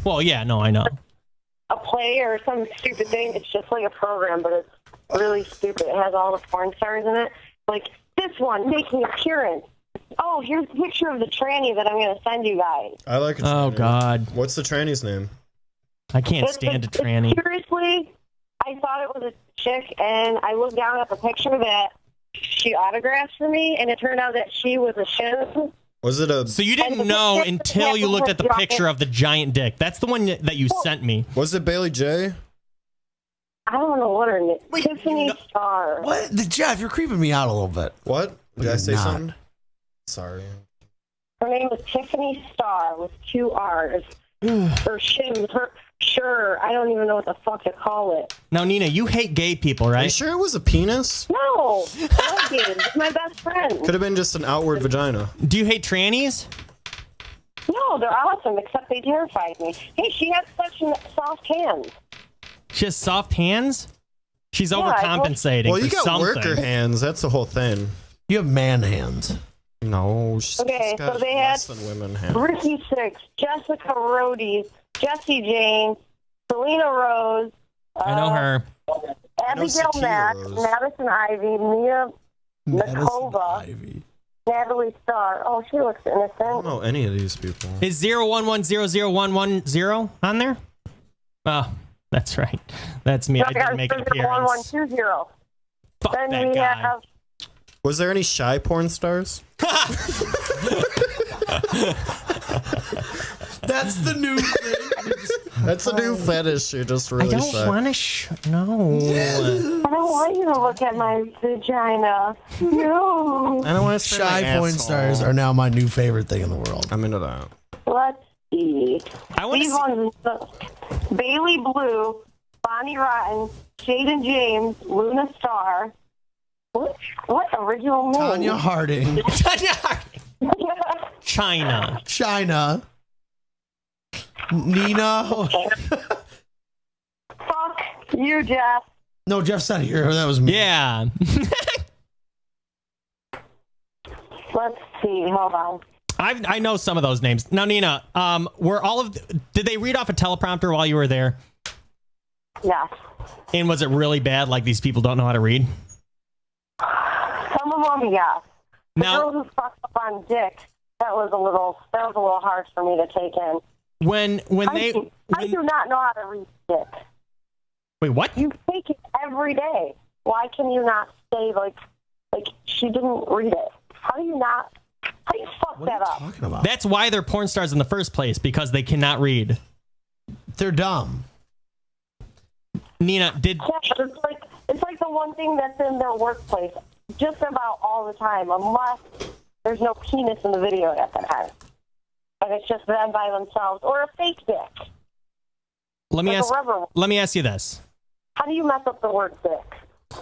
Well, yeah, no, I know. A play or some stupid thing. It's just like a program, but it's really stupid. It has all the porn stars in it. Like this one making appearance. Oh, here's a picture of the tranny that I'm going to send you guys. I like a Oh tranny. God, What's the tranny's name? I can't stand a tranny. Seriously, I thought it was a chick, and I looked down at the picture that she autographed for me, and it turned out that she was a shin, Was it a? So you didn't know until you looked at the picture of the giant dick. That's the one that you sent me. Was it Bailey J? I don't know what her name is. Tiffany Star. What? Jeff, you're creeping me out a little bit. What? Did I say Not. something? Sorry. Her name is Tiffany Star with 2 R's. Or Shim. Sure. I don't even know what the fuck to call it. Now, Nina, you hate gay people, Are you right? sure it was a penis? No. It's my best friend. Could have been just an outward vagina. Do you hate trannies? No, they're awesome, except they terrified me. Hey, she has such soft hands. She has soft hands? She's Yeah, I overcompensating Well, you for got something. worker hands. That's the whole thing. You have man hands. No, she's Okay, got so they less had than women hands. Ricky Six, Jessica Rhodes, Jessie Jane, Selena Rose, I know her. Abigail Sativa Mack, Rose. Madison Ivy, Mia Madison Nakova, Ivy. Natalie Starr. Oh, she looks I don't innocent. know any of these people. Is 0110011 on there? Oh, that's right. That's me. I didn't make an appearance. 1120. Fuck Then that we guy. have Was there any shy porn stars? That's the new thing. That's a new fetish. You're just I really don't shy. want to no. I don't want you to look at my vagina. No. I don't want to Shy porn stars are now my new favorite thing in the world. I'm into that. Let's see. I want to These see. ones, Bailey Blue, Bonnie Rotten, Jaden James, Luna Star. What original name? Tanya Harding. China. China. Nina. Fuck you, Jeff. No, Jeff's not here. That was me. Yeah. Let's see. Hold on. I know some of those names. Now, Nina, did they read off a teleprompter while you were there? Yes. And was it really bad? Like these people don't know how to read? Some of them, yes. The Now- girl who fucked up on Dick, that was a little harsh for me to take in. When I do not know how to read Dick. wait, what? You take it every day. Why can you not say like she didn't read it? How do you fuck What that are you up? talking about? That's why they're porn stars in the first place, because they cannot read. They're dumb. Nina, did Yeah, it's like the one thing that's in their workplace just about all the time, unless there's no penis in the video at that time. And it's just them by themselves or a fake dick. let me Like a ask rubber one. let me ask you this. How do you mess up the word dick?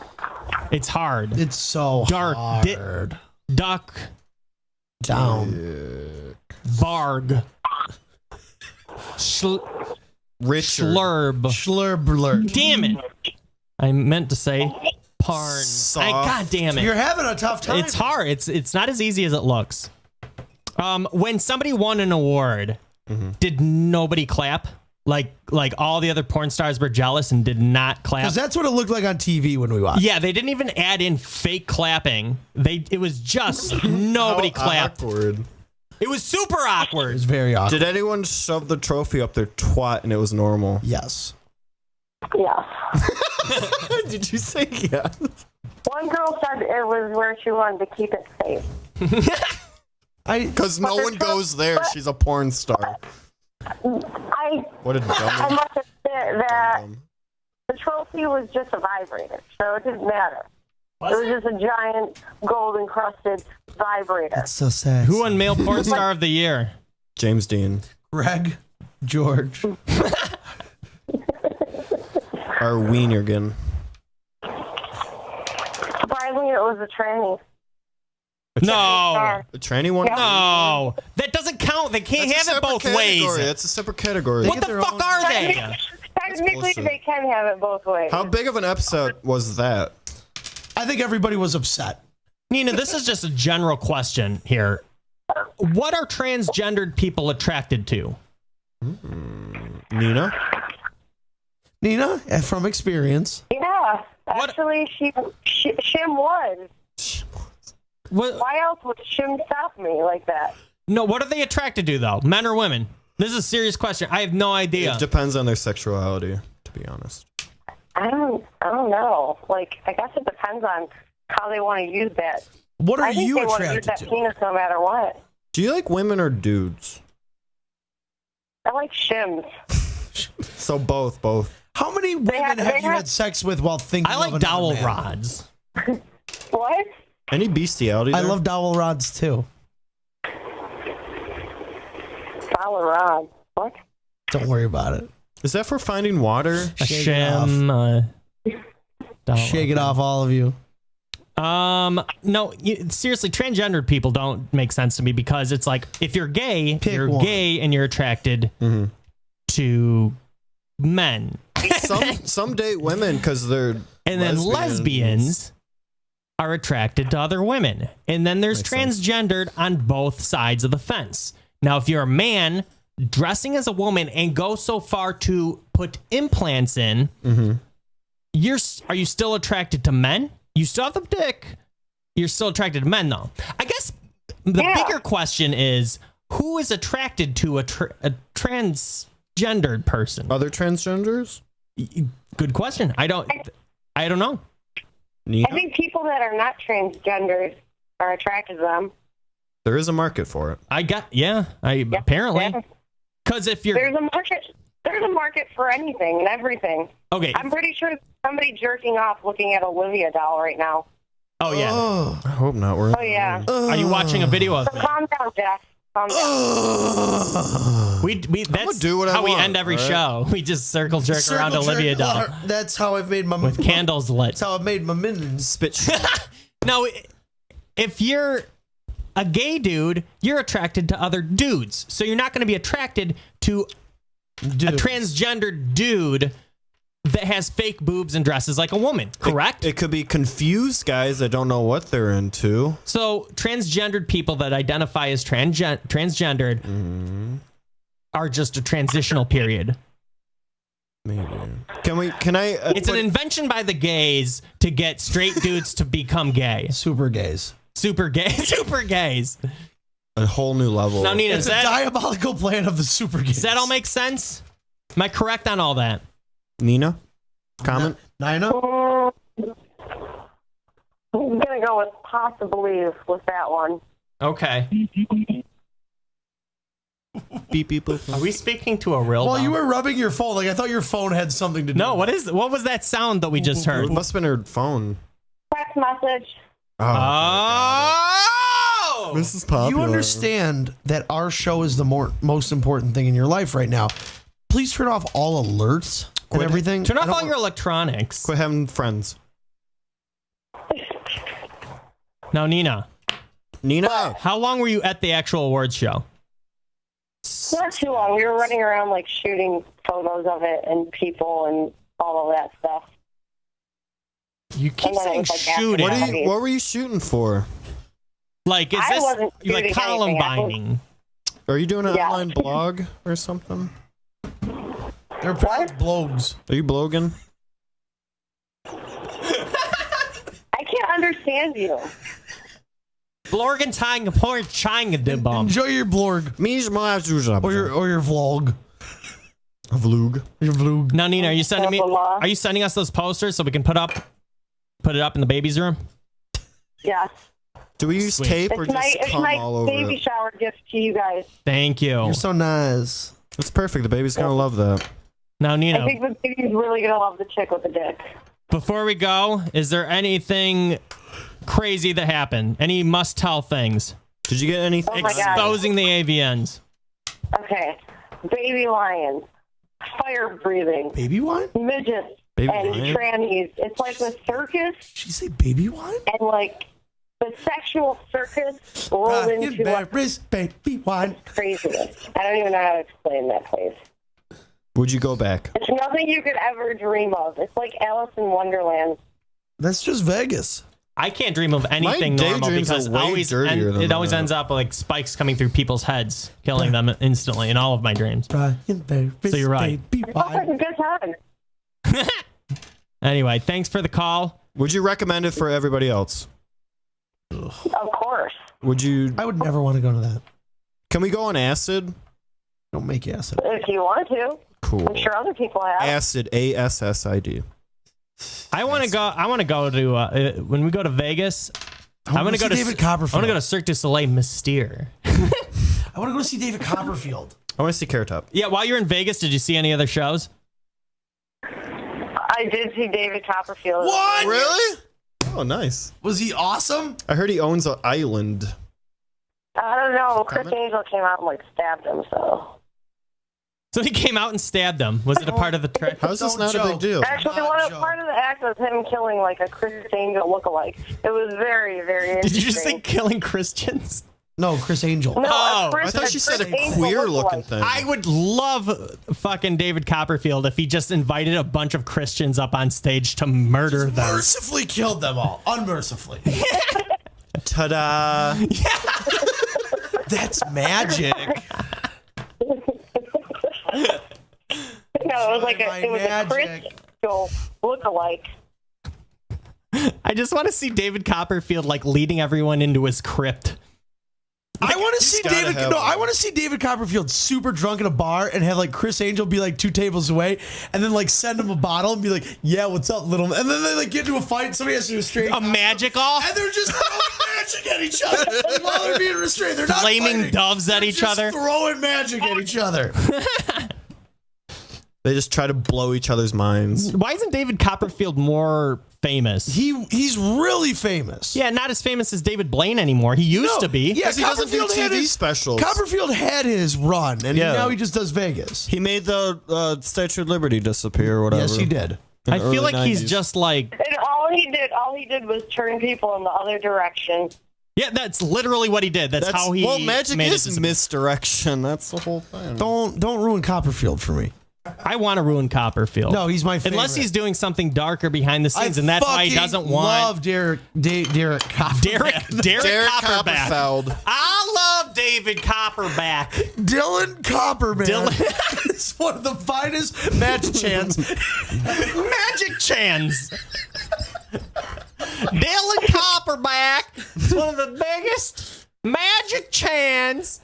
It's hard. It's so Dark. hard. Duck, Down. barg, Richard. slurb. Schlurblert. Damn it. I meant to say parn. Soft. God damn it. You're having a tough time. It's hard. It's not as easy as it looks. When somebody won an award, did nobody clap? Like all the other porn stars were jealous and did not clap. Because that's what it looked like on TV when we watched. Yeah, they didn't even add in fake clapping. It was just nobody How clapped. awkward. It was super It awkward. was very awkward. Did anyone shove the trophy up their twat and it was normal? Yes. Yeah. Did you say yeah? One girl said it was where she wanted to keep it safe. Because no one goes there. She's a porn star. What a I dumb. must admit that the trophy was just a vibrator, so it didn't matter. It was just a giant gold encrusted vibrator. That's so sad. Who won male porn star of the year? James Dean. Greg George. Or Wienergan. Surprisingly, it was a tranny. No. The tranny one? No. That doesn't count. They can't That's a have it both separate ways. category. That's a separate category. What the fuck are they? Technically, bullshit. they can have it both ways. How big of an episode was that? I think everybody was upset. Nina, this is just a general question here. What are transgendered people attracted to? Nina? Nina, from experience. Yeah, actually, Shim was. What, Why else would Shim stop me like that? no, what are they attracted to, though? Men or women? This is a serious question. I have no idea. It depends on their sexuality, to be honest. I don't know. Like, I guess it depends on how they want to use that. What are I think you they want to use attracted that to? penis no matter what. Do you like women or dudes? I like shims. So both. How many women have you had sex with while thinking I of like another dowel man? rods. What? Any bestiality? I there? love dowel rods too. Solid rod. What? Don't worry about it. Is that for finding water? A Shake it shim. Dowel Shake it rod. off, all of you. No, seriously, transgendered people don't make sense to me because it's like if you're gay, you're one. gay and you're attracted to men. Some date women because they're And then lesbians are attracted to other women. And then there's transgendered on both sides of the fence. Now, if you're a man dressing as a woman and go so far to put implants in, are you still attracted to men? You still have the dick. You're still attracted to men, though. I guess the bigger question is, who is attracted to a transgendered person? Other transgenders? Good question. I don't know. Nina? I think people that are not transgenders are attracted to them. There is a market for it. Apparently. Because if you're There's a market for anything and everything. okay, I'm pretty sure somebody jerking off looking at Olivia doll right now. oh yeah. I hope not. We're Oh yeah. Are you watching a video of So calm down, Jack. Calm down. we that's do what I how we want, end every all right? show. We just circle jerk around Circle Olivia jerk. doll That's how I've made my with candles lit. That's how I've made my minions. spit. No, if you're a gay dude, you're attracted to other dudes. So you're not going to be attracted to a transgender dude that has fake boobs and dresses like a woman, correct? It could be confused guys that don't know what they're into. So transgendered people that identify as transgendered are just a transitional period. Maybe. Can I? It's an invention by the gays to get straight dudes to become gay. Super gays. Super gays. a whole new level. Now, Nina, It's does a diabolical plan of the super gays. does that all make sense? Am I correct on all that? Nina, comment. Nina? I'm gonna go with possibly with that one. Okay. Beep beep boop. Are we speaking to a real? Well, doll? you were rubbing your phone. Like I thought your phone had something to do. No. What was that sound that we just heard? It must have been her phone. Text message. Oh. This is popular. You understand that our show is the most important thing in your life right now. Please turn off all alerts and everything. Turn I off don't all your electronics. Quit having friends. Now, Nina, how long were you at the actual awards show? Not too long. We were running around like shooting photos of it and people and all of that stuff. You keep And then it saying was like shooting. after- What were you shooting for? Like, is I this wasn't you like shooting anything. Columbining? Are you doing an Yeah. online blog or something? They're probably blogs. Are you blogging? I can't understand you. Blorgan tying a poor china dibum. Enjoy your blorg or your vlog. vlog. Your vlog. Now, Nina, are you sending us those posters so we can put it up in the baby's room? Yes. Do we use Sweet. tape or It's just my cum all over baby it? shower gift to you guys. Thank you. You're so nice. It's perfect. The baby's gonna love that. Now, I Nina, think the baby's really gonna love the chick with the dick. before we go, is there anything crazy that happened? Any must-tell things? Did you get anything? Oh my God. Exposing the AVNs. Okay. Baby lions. Fire breathing. Baby wine? Midgets. Baby and lion? trannies. It's like the circus Did she say baby wine? and like the sexual circus rolled into like Paris, baby wine. craziness. I don't even know how to explain that place. Would you go back? It's nothing you could ever dream of. It's like Alice in Wonderland. That's just Vegas. I can't dream of anything My normal daydreams because are way dirtier than it always that. ends up like spikes coming through people's heads, killing them instantly in all of my dreams. Brian Paris, So you're right. baby It sounds like wine. a good time. Anyway, thanks for the call. Would you recommend it for everybody else? Of course. Would you? I would never want to go to that. Can we go on acid? Don't make acid. If you want to. Cool. I'm sure other people have. Acid. ASSID. I want to go to when we go to Vegas. I want to go to David I want Copperfield. to go to Cirque du Soleil Mystere. I want to go to see David Copperfield. I want to see Carrot Top. Yeah, while you're in Vegas, did you see any other shows? I did see David Copperfield. What? Really? Oh, nice. Was he awesome? I heard he owns an island. I don't know. Chris Angel came out and like stabbed him. So he came out and stabbed them. Was it a part of the trick? How's this Don't not a big joke. deal? Actually, Not part of the act was him killing like a Chris Angel lookalike. It was very, very interesting. Did you just say killing Christians? No, Chris Angel. No, Oh, a Chris, I thought she said a Chris Angel queer-looking lookalike. thing. I would love fucking David Copperfield if he just invited a bunch of Christians up on stage to murder them. Mercifully killed them all. Unmercifully. Ta-da! That's magic. No, it was like My it was a Chris magic. Angel lookalike. I just want to see David Copperfield like leading everyone into his crypt. I want to see gotta David. have No, one. I want to see David Copperfield super drunk in a bar and have like Chris Angel be like 2 tables away, and then like send him a bottle and be like, "Yeah, what's up, little?" And then they like get into a fight. And somebody has to restrain. A magic off? And they're just throwing magic at each other while they're being restrained. They're not Flaming fighting. doves at They're each just other? throwing magic at each other. They just try to blow each other's minds. Why isn't David Copperfield more famous? He's really famous. Yeah, not as famous as David Blaine anymore. He used to be. Yeah, 'Cause he doesn't do Copperfield had TV specials. Copperfield had his run, and Yeah. now he just does Vegas. He made the Statue of Liberty disappear or whatever. Yes, he did. in I the feel early like he's 90s. just like, And all he did was turn people in the other direction. yeah, that's literally what he did. That's how he well, magic made is it. misdirection. That's the whole thing. Don't ruin Copperfield for me. I want to ruin Copperfield. No, he's my favorite. Unless he's doing something darker behind the scenes, and that's why he doesn't want love Derek Copperfield. Derek Copperback. Copperfield. I love David Copperback. Dylan Copperman Dylan- is one of the finest match chants. Magic Chans. Dylan Copperback is one of the biggest magic chans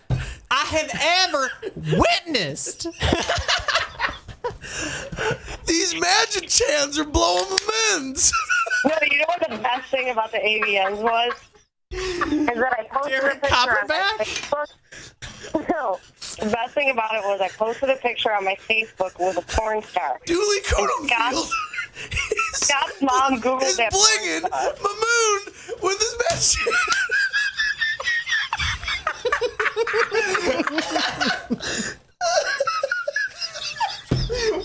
I have ever witnessed. These magic chants are blowing my minds. No, you know what the best thing about the AVNs was? Is that I posted Derek a picture on my Copperback? Facebook. No, the best thing about it was I posted a picture on my Facebook with a porn star. Dooley Cronenfield. Scott's mom Googled is that porn blinging star. my moon with his magic.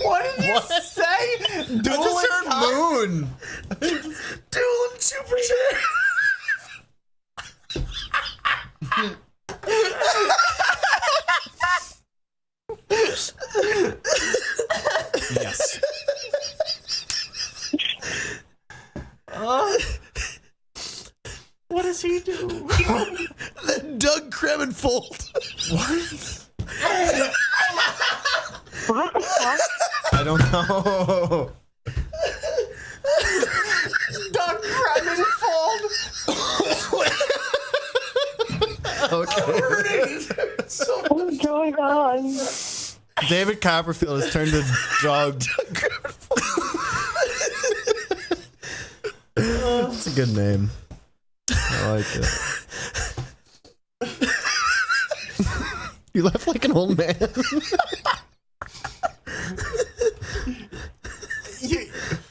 What did you say? I just heard moon. Dooley Super Chat. Yes. What does he do? That Doug Kremenfold. What the fuck? I don't know. Doug Kremenfold. What's going on? David Copperfield has turned to Doug. That's a good name. I like it. You laugh like an old man.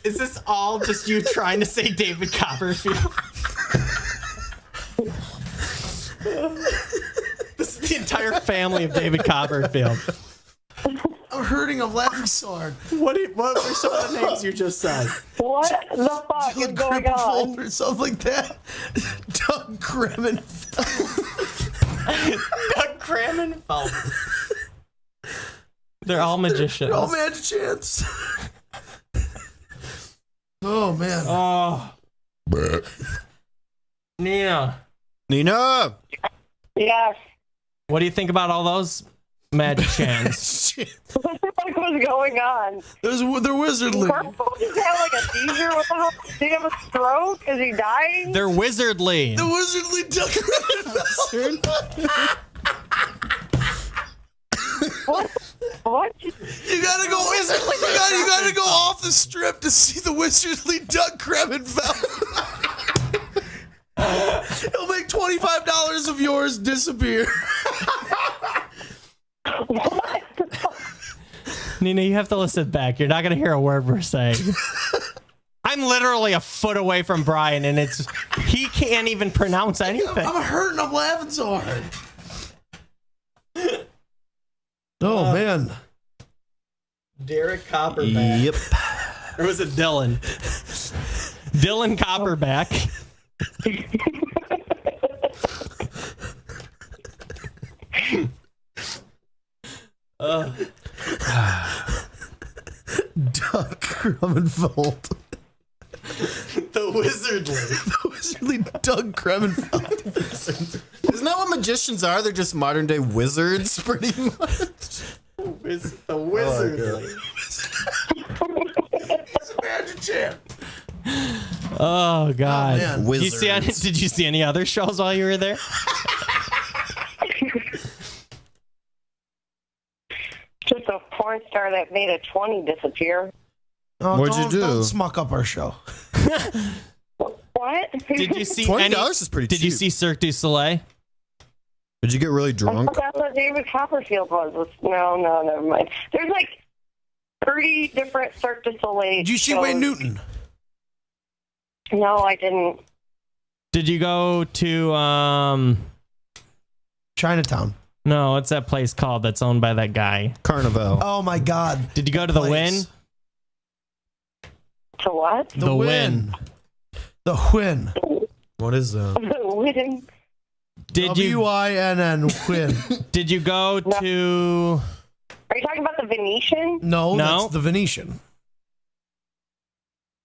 Is this all just you trying to say David Copperfield? This is the entire family of David Copperfield. I'm hurting. I'm laughing so hard. What were some of the names you just said? What the fuck is Doug going on? Kremenfold or something like that. Doug Kremenfold. Doug Kremenfeld. They're all magicians. Oh, magic chants. Oh, man. Oh. Nina, Nina! Yes. what do you think about all those magic chants? Shit. What the fuck was going on? They're wizardly. Purple? Did he have like a seizure? What the hell? Did he have a stroke? Is he dying? They're wizardly. The wizardly Doug Kremenfold. What? You gotta go wizardly. You gotta go off the strip to see the wizardly Doug Kremenfold. He'll make $25 of yours disappear. Nina, you have to listen back. You're not going to hear a word we're saying. I'm literally a foot away from Brian, and he can't even pronounce anything. I'm hurting. I'm laughing so hard. Oh, man. Derek Copperback. Yep. Or was it Dylan? Dylan Copperback. Doug Kremenfeld. The Wizardly. The Wizardly Doug Kremenfeld. Isn't that what magicians are? They're just modern day wizards, pretty much. The Wizardly. Magic champ. Oh, God. man. Did you see any other shows while you were there? Just a porn star that made a 20 disappear. Oh, What'd you do? Don't smuck up our show. What? Did you see $20 is pretty Did you cheap. see Cirque du Soleil? Did you get really drunk? That's what David Copperfield was. No, never mind. There's like 30 different Cirque du Soleil. Did you see shows. Wayne Newton? No, I didn't. Did you go to Chinatown. no, what's that place called that's owned by that guy? Carnival. Oh, my God. Did you go to the Place. Win? To what? The Win. The Win. What is that? Win. Did you W-I-N-N. Win. did you go to Are you talking about the Venetian? No, No. that's the Venetian.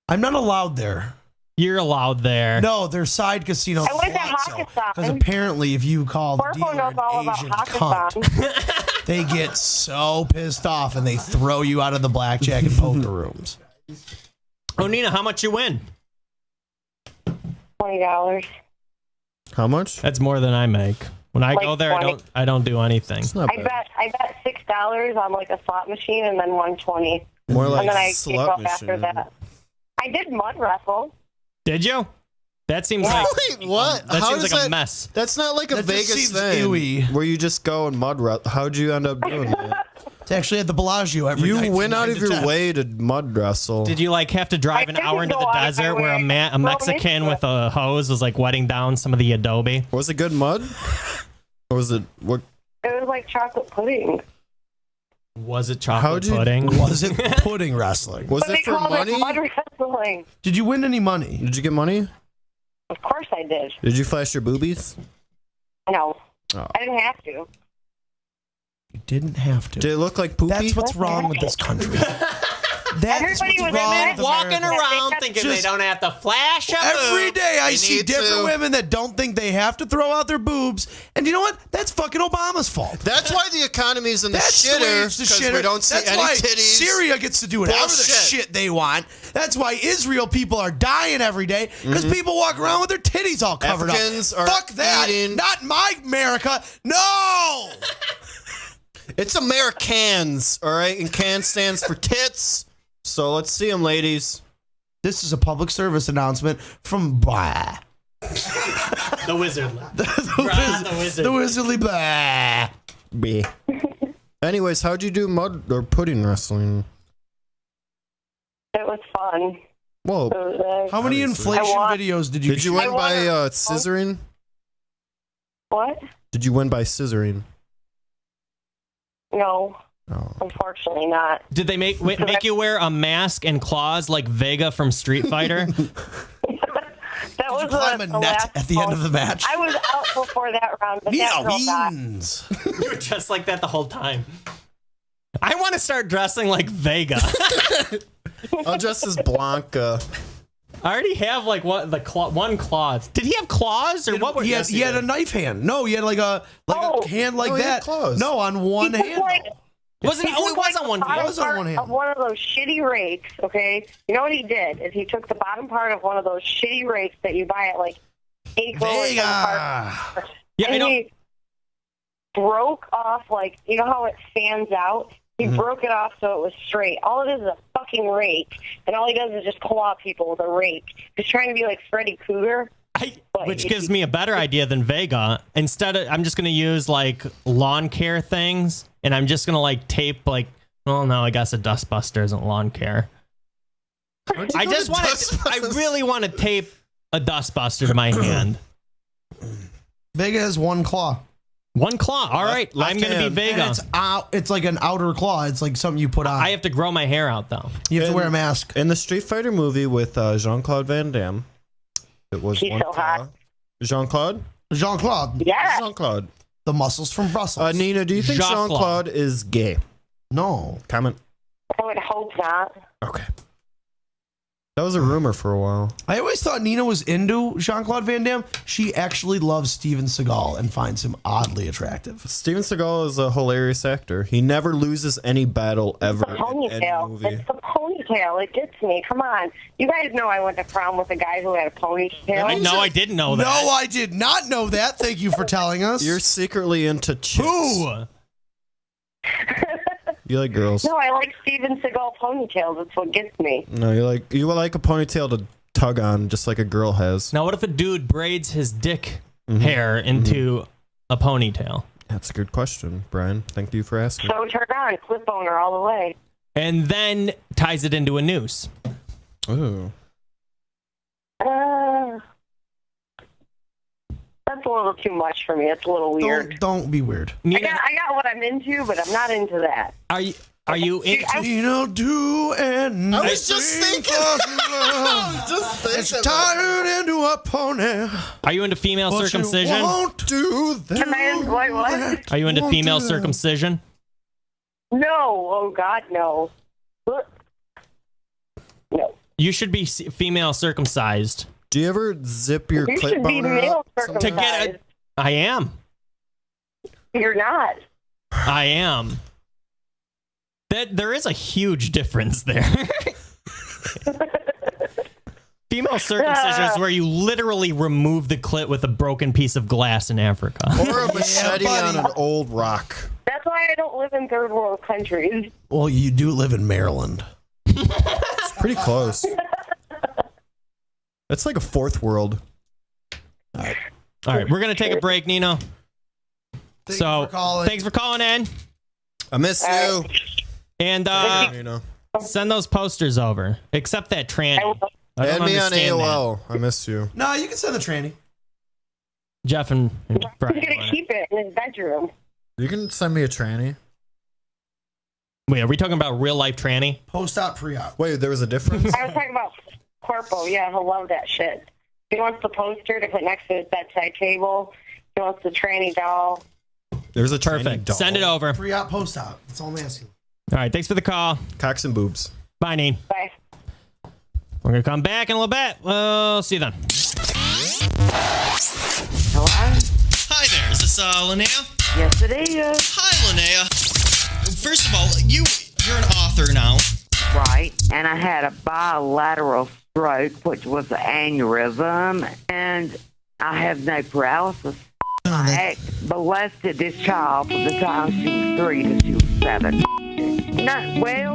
I'm not allowed there. You're allowed there. No, their side casino. I went to Hakkasan. Because apparently, if you call the Corpo dealer knows an all about Asian cunt, Hakkasan. they get so pissed off and they throw you out of the blackjack and poker rooms. Oh, Nina, how much you win? $20. How much? That's more than I make. When I Like go there, 20. I don't do anything. It's not I bad. bet $6 on like a slot machine and then $120. More like And then I gave slut up machine. after that. I did mud wrestle. Did you? That seems Yeah. like Wait, what? that How seems does like a that- mess. That's not like a That just Vegas seems thing ooey. where you just go and mud wrestle. How'd you end up doing that? It's actually at the Bellagio every night. You from went out 9 of to your 10. way to mud wrestle. Did you like have to drive I an didn't hour into go the out of my desert where a, way. a Mexican into with a hose was like wetting down some of the adobe? Was it good mud? Or was it what? It was like chocolate pudding. Was it How'd chocolate you- pudding? Was it pudding wrestling? Was But they it for called money? it mud wrestling. Did you win any money? Did you get money? Of course I did. Did you flash your boobies? No. Oh. I didn't have to. You didn't have to. Did it look like poopy? That's what's wrong with this country. That's Everybody what's was wrong women with Walking America. around Just- thinking they don't have to flash a Every boob. day I You see need different to. women that don't think they have to throw out their boobs. And you know what? That's fucking Obama's fault. That's why the economy's in the That's the way shitter, it's the because shitter. we don't see That's any why titties. Syria gets to do whatever the Bullshit. shit they want. That's why Israel people are dying every day because people walk around with their titties all covered Africans up. are Fuck that. eating- Not my America. No. It's Americans, all right? And can stands for tits. So let's see them, ladies. This is a public service announcement from Blah. The wizard. the Wizardly Blah. Anyways, how'd you do mud or pudding wrestling? It was fun. Whoa. It was, How many Obviously. inflation I want- videos did you Did you shoot? win by wanna- scissoring? what? Did you win by scissoring? No, Oh. unfortunately not. Did they make you wear a mask and claws like Vega from Street Fighter? That was Did you climb a the net last at the end of the one. match? I was out before that round, but Meow that girl died. beans. You were dressed like that the whole time. I want to start dressing like Vega. I'll dress as Blanca. I already have like one claw. Did he have claws or what were he had a knife hand. No, he had like a Oh. hand like No, he had that. claws. No, on one He took, hand. like- Wasn't He oh, it took, was like, on one the hand. bottom was on part one hand. Of one of those shitty rakes, okay? You know what he did? Is he took the bottom part of one of those shitty rakes that you buy at like Aco or some part, Yeah, I and know. he broke off, like, you know how it fans out? He broke it off so it was straight. All it is a fucking rake, and all he does is just claw people with a rake. He's trying to be like Freddy Cougar. Which gives me a better idea than Vega. Instead, I'm just going to use like lawn care things, and I'm just going to like tape like Well, no, I guess a dustbuster isn't lawn care. I really want to tape a dustbuster to my hand. Vega has one claw. One claw. All right, I'm going to be Vega. And it's like an outer claw. It's like something you put on. I have to grow my hair out, though. You have to wear a mask. In the Street Fighter movie with Jean-Claude Van Damme, it was He's one so claw. hot. Jean-Claude? Jean-Claude. Yeah. Jean-Claude. The muscles from Brussels. Nina, do you think Jean-Claude. Jean-Claude is gay? No. Comment. I would hope not. Okay. That was a rumor for a while. I always thought Nina was into Jean-Claude Van Damme. She actually loves Steven Seagal and finds him oddly attractive. Steven Seagal is a hilarious actor. He never loses any battle ever The in any ponytail. movie. It's the ponytail. It gets me. Come on. You guys know I went to prom with a guy who had a ponytail. I didn't know that. No, I did not know that. Thank you for telling us. You're secretly into chicks. Who? You like girls. No, I like Steven Seagal ponytails. That's what gets me. No, you like a ponytail to tug on, just like a girl has. Now, what if a dude braids his dick hair into a ponytail? That's a good question, Brian. Thank you for asking. So turn on, clip boner all the way. And then ties it into a noose. Ooh. That's a little too much for me. It's a little weird. Don't be weird. Nina, I got what I'm into, but I'm not into that. are you into? Nina, do and I was just thinking. It's turned into a pony. Are you into female But circumcision? You won't do that. Am I in, what? Are you into Won't female do that. circumcision? No. Oh, God, no. No. You should be female circumcised. Do you ever zip your You clit should be boner male out? To circumcised. get a, I am. You're not. I am. There is a huge difference there. Female circumcision is where you literally remove the clit with a broken piece of glass in Africa. Or a machete on an old rock. That's why I don't live in third world countries. Well, you do live in Maryland. It's pretty close. It's like a fourth world. All right, we're going to take a break, Nino. Thanks for calling in. I miss you. And You know. send those posters over. Except that tranny. I Add don't me on understand AOL. I miss you. No, you can send the tranny. that. Jeff and Brian. He's going to keep it in his bedroom. You can send me a tranny. Wait, are we talking about real life tranny? Post-op, pre-op. Wait, there was a difference? I was talking about Corpo. Yeah, he'll love that shit. He wants the poster to put next to his bedside table. He wants the tranny doll. There's a Perfect. Send it over. Pre-op, post-op. That's all I'm asking. All right, thanks for the call. Cocks and boobs. Bye, Neen. Bye. We're going to come back in a little bit. We'll see you then. Hello? Hi there, is this Linnea? Yes, it is. Hi, Linnea. First of all, you're an author now. Right. And I had a bilateral stroke, which was an aneurysm, and I have no paralysis. My ex molested this child from the time she was 3 to she was 7. No, well,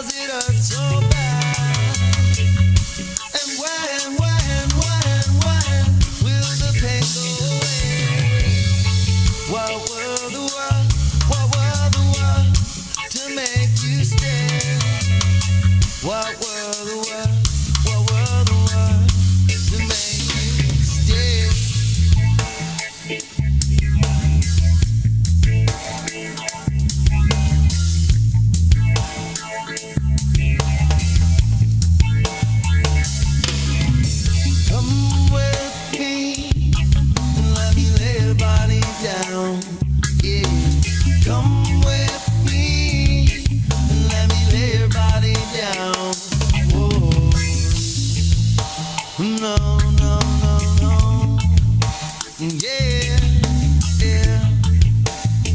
does it hurt so bad? And when will the pain go away? What were the words to make you stay? What were the words to make you stay? Come with me and let me lay your body down. Yeah. Come with me and let me lay your body down. Whoa. No, no, no, no. Yeah, yeah.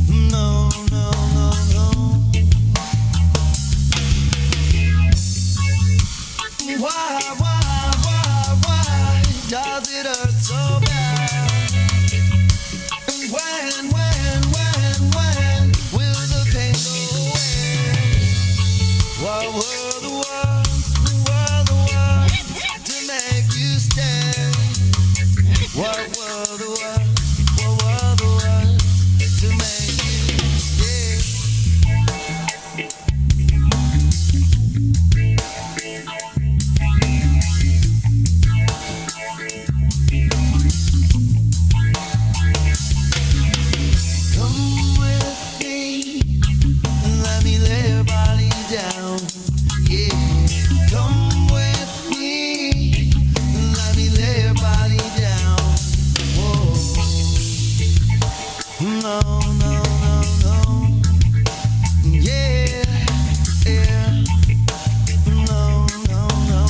No, no, no, no. Why does it hurt so bad? And when will the pain go away? What were the words to make you stay? What were the words to make you stay? Come with me and let me lay your body down. Yeah. Come with me and let me lay your body down. Whoa. No, no, no, no. Yeah, yeah. No, no, no, no.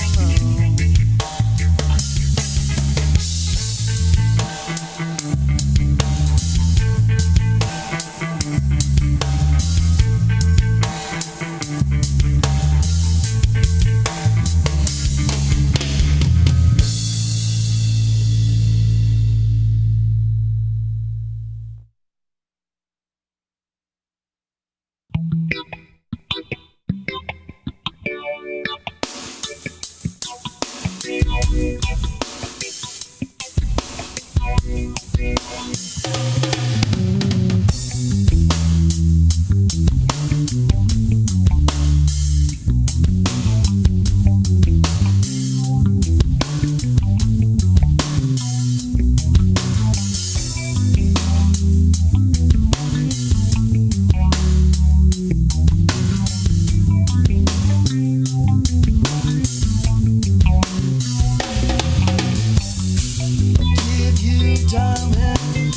Give you diamonds,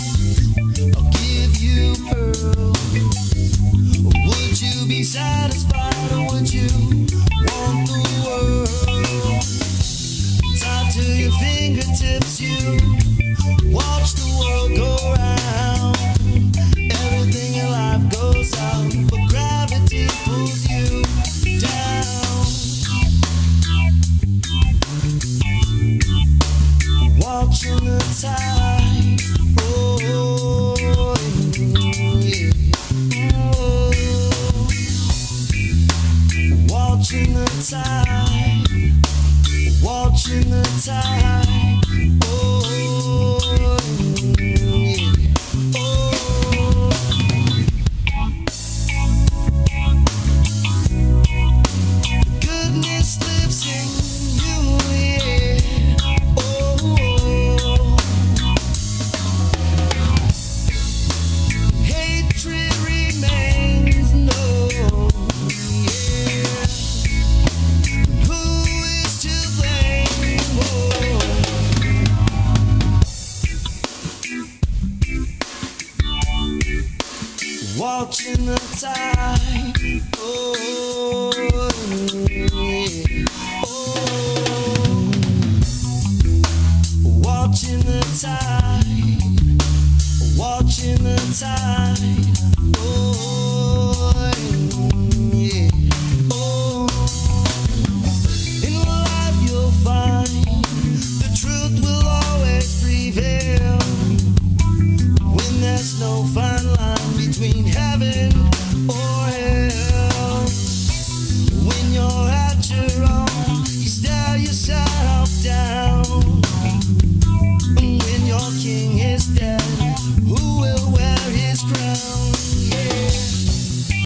I'll give you pearls. Would you be satisfied or would you want the world? Tied to your fingertips, you watch the world go round. Everything in life goes out, but gravity pulls you down. Watching the tide, oh, yeah. Oh. Watching the tide, watching the tide, oh, yeah. Oh. Goodness lives in you, yeah. Oh. Hatred remains, no, yeah. Who is to blame? Oh. Watching the tide, oh, yeah. Oh. Watching the tide, watching the tide, oh, yeah. Oh. In life you'll find the truth will always prevail. When there's no fine line between heaven or